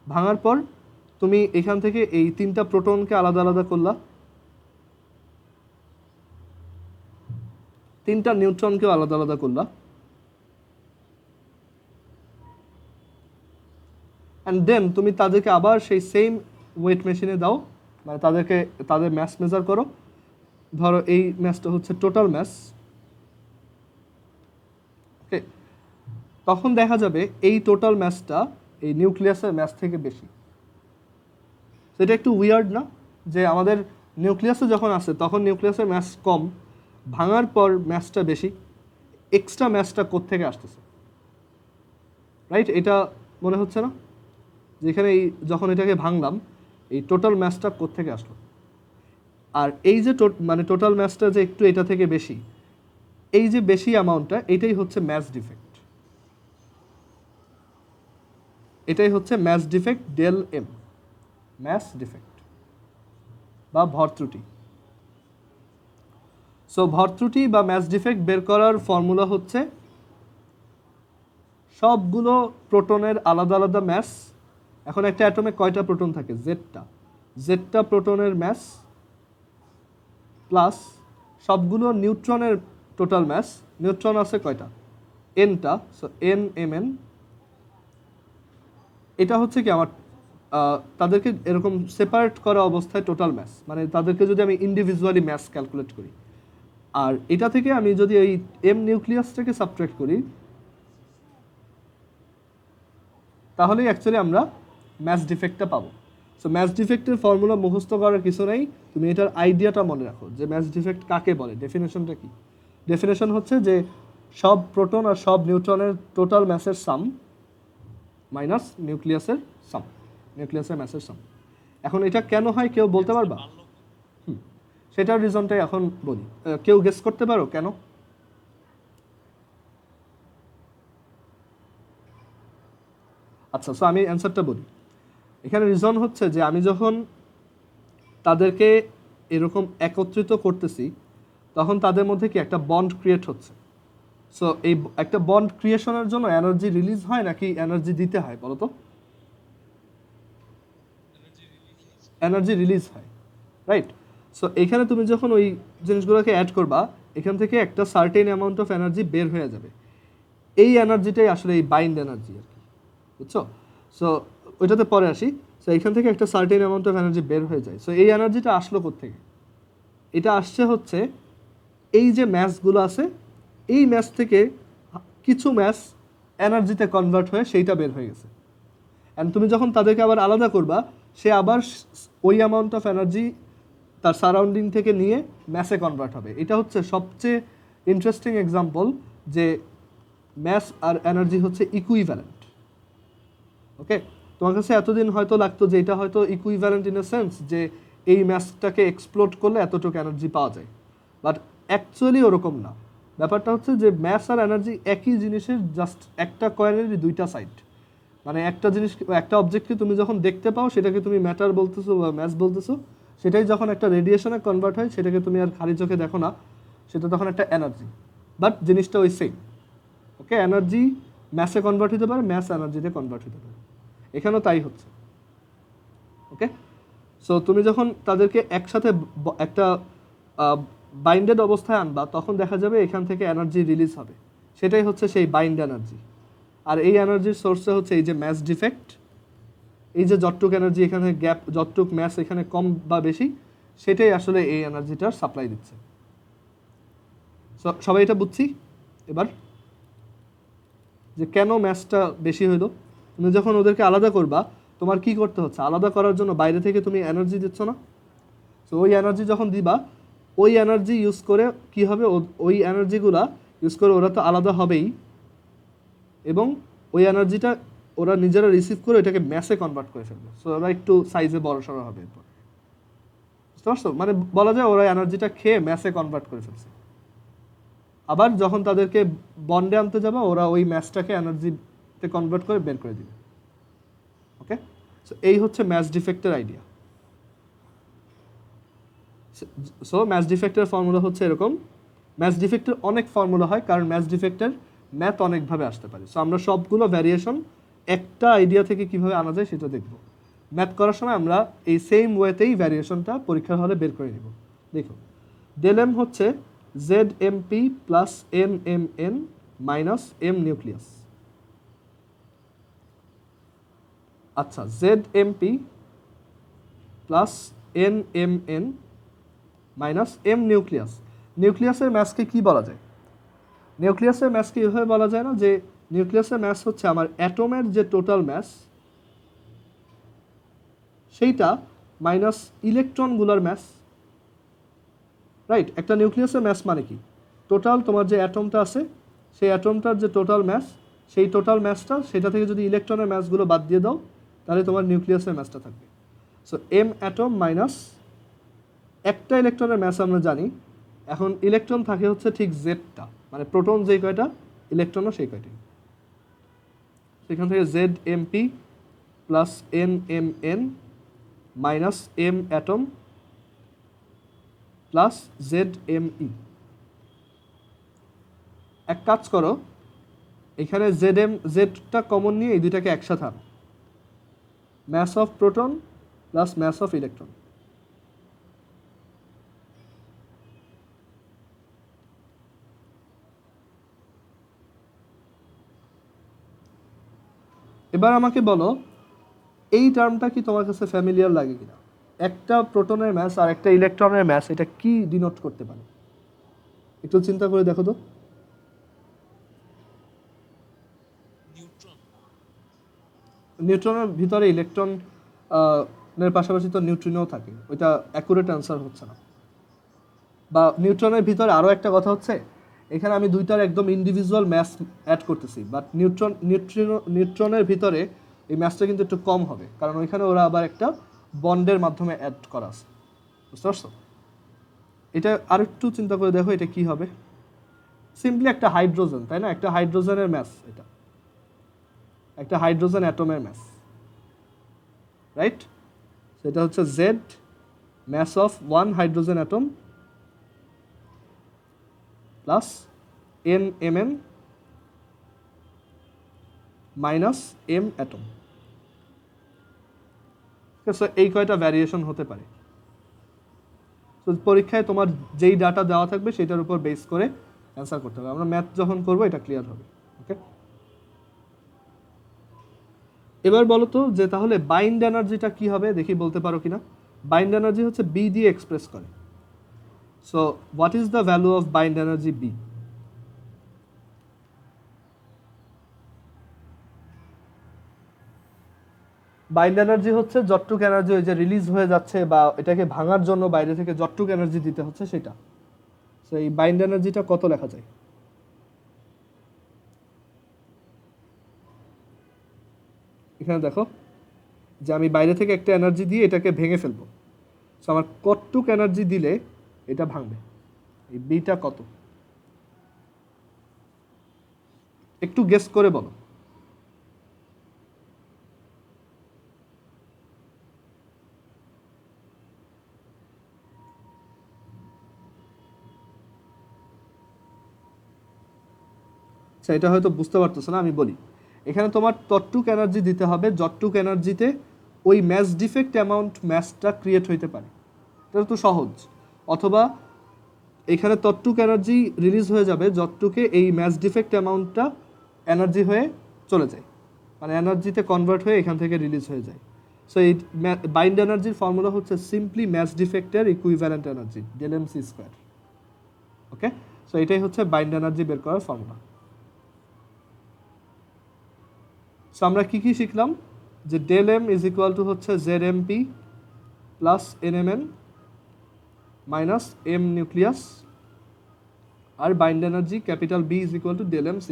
ভাঙার পর তুমি এখান থেকে এই 3টা প্রোটনকে আলাদা আলাদা করলা, 3টা নিউট্রনকেও আলাদা আলাদা করলা। অ্যান্ড দেন তুমি তাদেরকে আবার সেই সেম ওয়েট মেশিনে দাও, মানে তাদের ম্যাস মেজার করো। ধরো এই ম্যাসটা হচ্ছে টোটাল ম্যাস, ওকে। তখন দেখা যাবে এই টোটাল ম্যাসটা এই নিউক্লিয়াসের ম্যাস থেকে বেশি। তো এটা একটু উইয়ার্ড না, যে আমাদের নিউক্লিয়াসে যখন আসে তখন নিউক্লিয়াসের ম্যাস কম, ভাঙার পর ম্যাসটা বেশি, এক্সট্রা ম্যাসটা কোত্থেকে আসতেছে, রাইট? এটা মনে হচ্ছে না যেখানে এই যখন এটাকে ভাঙলাম এই টোটাল ম্যাসটা কোত্থেকে আসলো? আর এই যে মানে টোটাল ম্যাসটা যে একটু এটা থেকে বেশি, এই যে বেশি অ্যামাউন্টটা, এটাই হচ্ছে ম্যাস ডিফেক্ট। এটাই হচ্ছে mass defect del M, mass defect বা ভর ত্রুটি। সো ভর ত্রুটি বা ম্যাস ডিফেক্ট বের করার ফর্মুলা হচ্ছে সবগুলো প্রোটনের আলাদা আলাদা ম্যাস। এখন একটা অ্যাটমে কয়টা প্রোটন থাকে? জেডটা প্রোটনের ম্যাস প্লাস সবগুলো নিউট্রনের টোটাল ম্যাস। নিউট্রন আছে কয়টা? এনটা, সো এন এম এন। এটা হচ্ছে কি আমার তাদেরকে এরকম সেপারেট করা অবস্থায় টোটাল ম্যাস, মানে তাদেরকে যদি আমি ইন্ডিভিজুয়ালি ম্যাস ক্যালকুলেট করি, আর এটা থেকে আমি যদি এই এম নিউক্লিয়াসটাকে সাবট্রাক্ট করি, তাহলেই অ্যাকচুয়ালি আমরা ম্যাস ডিফেক্টটা পাবো। সো ম্যাস ডিফেক্টের ফর্মুলা মুখস্থ করার কিছু নেই, তুমি এটার আইডিয়াটা মনে রাখো যে ম্যাস ডিফেক্ট কাকে বলে। ডেফিনেশনটা কি? ডেফিনেশন হচ্ছে যে সব প্রোটন আর সব নিউট্রনের টোটাল ম্যাসের সাম মাইনাস নিউক্লিয়াসের সাম, নিউক্লিয়াসের ম্যাসের সাম। এখন এটা কেন হয় কেউ বলতে পারবা? সেটার রিজনটাই এখন বলি। কেউ গেস করতে পারো কেন? আচ্ছা, সো আমি অ্যান্সারটা বলি। এখানে রিজন হচ্ছে যে আমি যখন তাদেরকে এরকম একত্রিত করতেছি তখন তাদের মধ্যে কি একটা বন্ড ক্রিয়েট হচ্ছে। সো এই একটা বন্ড ক্রিয়েশনের জন্য এনার্জি রিলিজ হয় নাকি এনার্জি দিতে হয় বলো তো? এনার্জি রিলিজ হয়, রাইট? সো এখানে তুমি যখন ওই জিনিসগুলোকে অ্যাড করবা, এখান থেকে একটা সার্টেন অ্যামাউন্ট অফ এনার্জি বের হয়ে যাবে। এই এনার্জিটাই আসলে এই বাইন্ড এনার্জি আর কি, বুঝছো? সো ওইটাতে পরে আসি। সো এখান থেকে একটা সার্টেন অ্যামাউন্ট অফ এনার্জি বের হয়ে যায়। সো এই এনার্জিটা আসলো কোত্থেকে? এটা আসছে হচ্ছে এই যে ম্যাসগুলো আছে, এই ম্যাস থেকে কিছু ম্যাস এনার্জিতে কনভার্ট হয়ে সেইটা বের হয়ে গেছে। অ্যান্ড তুমি যখন তাদেরকে আবার আলাদা করবা, সে আবার ওই অ্যামাউন্ট অফ এনার্জি তার সারাউন্ডিং থেকে নিয়ে ম্যাসে কনভার্ট হবে। এটা হচ্ছে সবচেয়ে ইন্টারেস্টিং এক্সাম্পল যে ম্যাস আর এনার্জি হচ্ছে ইকুইভ্যালেন্ট। ওকে, তোমার কাছে এতদিন হয়তো লাগতো যে এটা হয়তো ইকুইভ্যালেন্ট ইন এ সেন্স যে এই ম্যাসটাকে এক্সপ্লোড করলে এতটুকু এনার্জি পাওয়া যায়, বাট অ্যাকচুয়ালি ওরকম না। ব্যাপারটা হচ্ছে যে ম্যাস আর এনার্জি একই জিনিসের জাস্ট একটা কয়েনেরই দুইটা সাইড। মানে একটা জিনিস, একটা অবজেক্টকে তুমি যখন দেখতে পাও সেটাকে তুমি ম্যাটার বলতেছো বা ম্যাস বলতেছো, সেটাই যখন একটা রেডিয়েশনে কনভার্ট হয় সেটাকে তুমি আর খালি চোখে দেখো না, সেটা তখন একটা এনার্জি। বাট জিনিসটা ওই সেম। ওকে, এনার্জি ম্যাসে কনভার্ট হতে পারে, ম্যাস এনার্জিতে কনভার্ট হতে পারে, এখানেও তাই হচ্ছে। ওকে, সো তুমি যখন তাদেরকে একসাথে একটা বাইন্ডেড অবস্থায় আনবা তখন দেখা যাবে এখান থেকে এনার্জি রিলিজ হবে, সেটাই হচ্ছে সেই বাইন্ড এনার্জি। আর এই এনার্জির সোর্সটা হচ্ছে এই যে ম্যাস ডিফেক্ট। এই যে যতটুক এনার্জি এখানে গ্যাপ, যতটুক ম্যাস এখানে কম বা বেশি, সেটাই আসলে এই এনার্জিটার সাপ্লাই দিচ্ছে। সবাই এটা বুঝছি এবার যে কেন ম্যাসটা বেশি হইলো। তুমি যখন ওদেরকে আলাদা করবা, তোমার কি করতে হচ্ছে? আলাদা করার জন্য বাইরে থেকে তুমি এনার্জি দিচ্ছ না? সো ওই এনার্জি যখন দিবা, ওই এনার্জি ইউজ করে কি হবে, ওই এনার্জিগুলা ইউজ করে ওরা তো আলাদা হবেই, এবং ওই এনার্জিটা ওরা নিজেরা রিসিভ করে এটাকে ম্যাসে কনভার্ট করে ফেলবে। সো ওরা একটু সাইজে বড়সড় হবে এরপর, বুঝতে পারছো? মানে বলা যায় ওরা এনার্জিটা খেয়ে ম্যাসে কনভার্ট করে ফেলছে। আবার যখন তাদেরকে বন্ডে আনতে যাবে, ওরা ওই ম্যাসটাকে এনার্জিতে কনভার্ট করে বের করে দিবে। ওকে, সো এই হচ্ছে ম্যাস ডিফেক্টের আইডিয়া। সো ম্যাস ডিফেক্টের ফর্মুলা হচ্ছে এরকম। ম্যাস ডিফেক্টের অনেক ফর্মুলা হয়, কারণ ম্যাস ডিফেক্টের ম্যাথ অনেকভাবে আসতে পারে। সো আমরা সবগুলো ভ্যারিয়েশন একটা আইডিয়া থেকে কিভাবে আনা যায় সেটা দেখব। ম্যাথ করার সময় আমরা এই সেম ওয়েতেই ভ্যারিয়েশনটা পরীক্ষার হলে বের করে নিব। দেখো, ডেল এম হচ্ছে Z M P plus N M N minus M nucleus. আচ্ছা, ZMP plus NMN minus M nucleus. নিউক্লিয়াসের ম্যাসকে কি বলা যায়? নিউক্লিয়াসের ম্যাসকে এভাবে বলা যায় না যে নিউক্লিয়াসের ম্যাস হচ্ছে আমার অ্যাটমের যে টোটাল ম্যাস সেইটা মাইনাস ইলেকট্রনগুলোর ম্যাস, রাইট? একটা নিউক্লিয়াসের ম্যাস মানে কি? টোটাল তোমার যে অ্যাটমটা আছে সেই অ্যাটমটার যে টোটাল ম্যাস, সেই টোটাল ম্যাসটা সেটা থেকে যদি ইলেকট্রনের ম্যাসগুলো বাদ দিয়ে দাও তাহলে তোমার নিউক্লিয়াসের ম্যাসটা থাকবে। সো M অ্যাটম মাইনাস একটা ইলেকট্রনের ম্যাস আমরা জানি, এখন ইলেকট্রন থাকে হচ্ছে ঠিক জেডটা, মানে প্রোটন যেই কয়টা ইলেকট্রনও সেই কয়টি। সেখান থেকে ZMP plus NMN minus M atom plus ZME। এক কাজ করো, এখানে জেডটা কমন নিয়ে এই দুইটাকে একসাথে আনো, mass of proton plus mass of electron. এবার আমাকে বলো এই টার্মটা কি তোমার কাছে ফ্যামিলিয়ার লাগে কিনা? একটা প্রোটনের ম্যাস আর একটা ইলেকট্রনের ম্যাস, এটা কি ডিনোট করতে পারে? একটু চিন্তা করে দেখো তো। নিউট্রন। নিউট্রনের ভিতরে ইলেকট্রন এর পাশাপাশি তো নিউট্রিনও থাকে, ওইটা অ্যাকুরেট অ্যান্সার হচ্ছে না। বা নিউট্রনের ভিতরে আরও একটা কথা হচ্ছে, এখানে আমি দুইটার একদম ইন্ডিভিজুয়াল ম্যাস অ্যাড করতেছি, বাট নিউট্রনের ভিতরে এই ম্যাসটা কিন্তু একটু কম হবে, কারণ ওইখানে ওরা আবার একটা বন্ডের মাধ্যমে অ্যাড করা আছে। বুঝতে পারছো? এটা আর একটু চিন্তা করে দেখো এটা কি হবে। সিম্পলি একটা হাইড্রোজেন, তাই না? একটা হাইড্রোজেনের ম্যাস, এটা একটা হাইড্রোজেন অ্যাটমের ম্যাস, রাইট? সেটা হচ্ছে Z mass of one hydrogen atom plus NMN minus M atom. এই কয়টা ভ্যারিয়েশন হতে পারে। তো পরীক্ষায় তোমার যেই ডাটা দেওয়া থাকবে সেটার উপর বেস করে অ্যান্সার করতে হবে। আমরা ম্যাথ যখন করবো এটা ক্লিয়ার হবে। ওকে, এবার বলো তো যে তাহলে বাইন্ড এনার্জিটা কি হবে, দেখি বলতে পারো কিনা। বাইন্ড এনার্জি হচ্ছে B দিয়ে এক্সপ্রেস করে। So what is the value of bind energy B? Bind energy হচ্ছে যতটুকু এনার্জি ওই যে রিলিজ হয়ে যাচ্ছে বা এটাকে ভাঙার জন্য বাইরে থেকে যতটুকু এনার্জি দিতে হচ্ছে সেটা। সো এই বাইন্ড এনার্জিটা কত লেখা যায়? এখানে দেখো যে আমি বাইরে থেকে একটা এনার্জি দিয়ে এটাকে ভেঙে ফেলবো। সো আমার কতটুকু এনার্জি দিলে এটা ভাঙবে? এই বিটা কত? একটু গেস করে বলো। আচ্ছা, এটা হয়তো বুঝতে পারতেছো না, আমি বলি। এখানে তোমার ততটুক এনার্জি দিতে হবে যতটুক এনার্জিতে ওই ম্যাস ডিফেক্ট অ্যামাউন্ট ম্যাসটা ক্রিয়েট হইতে পারে। এটা তো সহজ। অথবা এখানে ততটুক এনার্জি রিলিজ হয়ে যাবে যতটুকে এই ম্যাস ডিফেক্ট অ্যামাউন্টটা এনার্জি হয়ে চলে যায়, মানে এনার্জিতে কনভার্ট হয়ে এখান থেকে রিলিজ হয়ে যায়। সো এই বাইন্ড এনার্জির ফর্মুলা হচ্ছে সিম্পলি ম্যাস ডিফেক্টের equivalent energy Δmc²। Okay, so এটাই হচ্ছে বাইন্ড এনার্জি বের করার ফর্মুলা। সো আমরা কি কি শিখলাম? যে ΔM ইজ ইকুয়াল টু হচ্ছে ZMP plus NMN minus M nucleus, আর bind energy capital B is equal to Δmc²।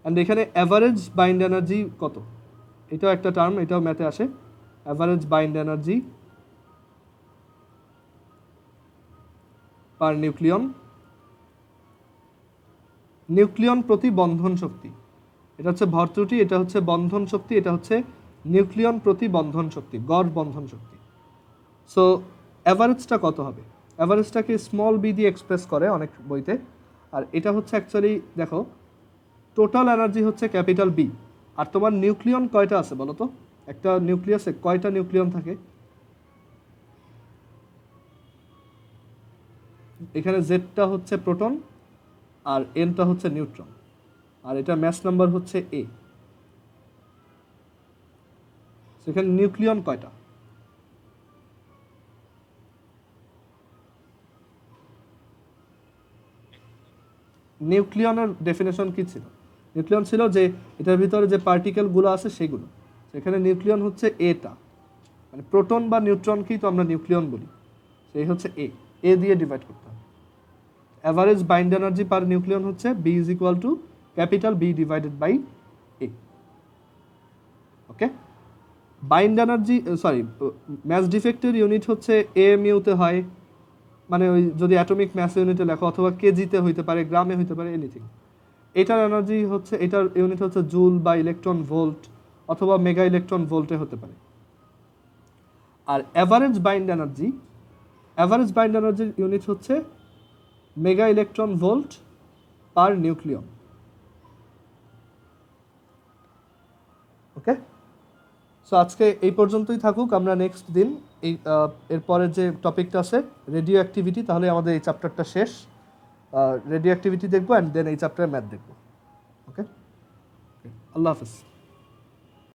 And এখানে অ্যাভারেজ বাইন্ড এনার্জি কত? এটাও একটা টার্ম, এটাও ম্যাথে আসে। Average bind energy per nucleon, nucleon প্রতি বন্ধন শক্তি। এটা হচ্ছে ভর ত্রুটি, এটা হচ্ছে বন্ধন শক্তি, এটা হচ্ছে নিউক্লিয়ন প্রতি বন্ধন শক্তি, গড় বন্ধন শক্তি। সো অ্যাভারেজটা কত হবে? অ্যাভারেজটাকে স্মল বি দিয়ে এক্সপ্রেস করে অনেক বইতে, আর এটা হচ্ছে অ্যাকচুয়ালি দেখো টোটাল এনার্জি হচ্ছে ক্যাপিটাল বি। আর তোমার নিউক্লিয়ন কয়টা আছে বলো তো? একটা নিউক্লিয়াসে কয়টা নিউক্লিয়ন থাকে? এখানে জেডটা হচ্ছে প্রোটন আর এনটা হচ্ছে নিউট্রন, আর এটা ম্যাস নাম্বার হচ্ছে এ। এখানে নিউক্লিয়ন কয়টা? নিউক্লিয়নের ডেফিনেশন কি ছিল? নিউক্লিয়ন ছিল যে এটার ভিতরে যে পার্টিকেলগুলো আছে সেগুলো। এখানে নিউক্লিয়ন হচ্ছে এটা, মানে প্রোটন বা নিউট্রনকেই তো আমরা নিউক্লিয়ন বলি, সেই হচ্ছে এ দিয়ে ডিভাইড করতে হবে। Average bind energy per nucleon হচ্ছে B is equal to capital B divided by A. Okay, bind energy sorry mass ডিফেক্টের ইউনিট হচ্ছে এএমইউতে হয়, মানে ওই যদি অ্যাটমিক ম্যাস ইউনিটে লেখো, অথবা কেজিতে হইতে পারে, গ্রামে হইতে পারে, এনিথিং। এটার এনার্জি হচ্ছে, এটার ইউনিট হচ্ছে জুল বা ইলেকট্রন ভোল্ট অথবা মেগা ইলেকট্রন ভোল্টে হতে পারে। আর অ্যাভারেজ বাইন্ড এনার্জির ইউনিট হচ্ছে mega electron volt per nucleon. Okay, so আজকে এই পর্যন্তই থাকুক। আমরা নেক্সট দিন এই এরপরে যে টপিকটা আছে রেডিও অ্যাক্টিভিটি, তাহলে আমাদের এই চ্যাপ্টারটা শেষ। রেডিও অ্যাক্টিভিটি দেখবো অ্যান্ড দেন এই চ্যাপ্টারে ম্যাথ দেখবো। ওকে, আল্লাহ হাফিজ।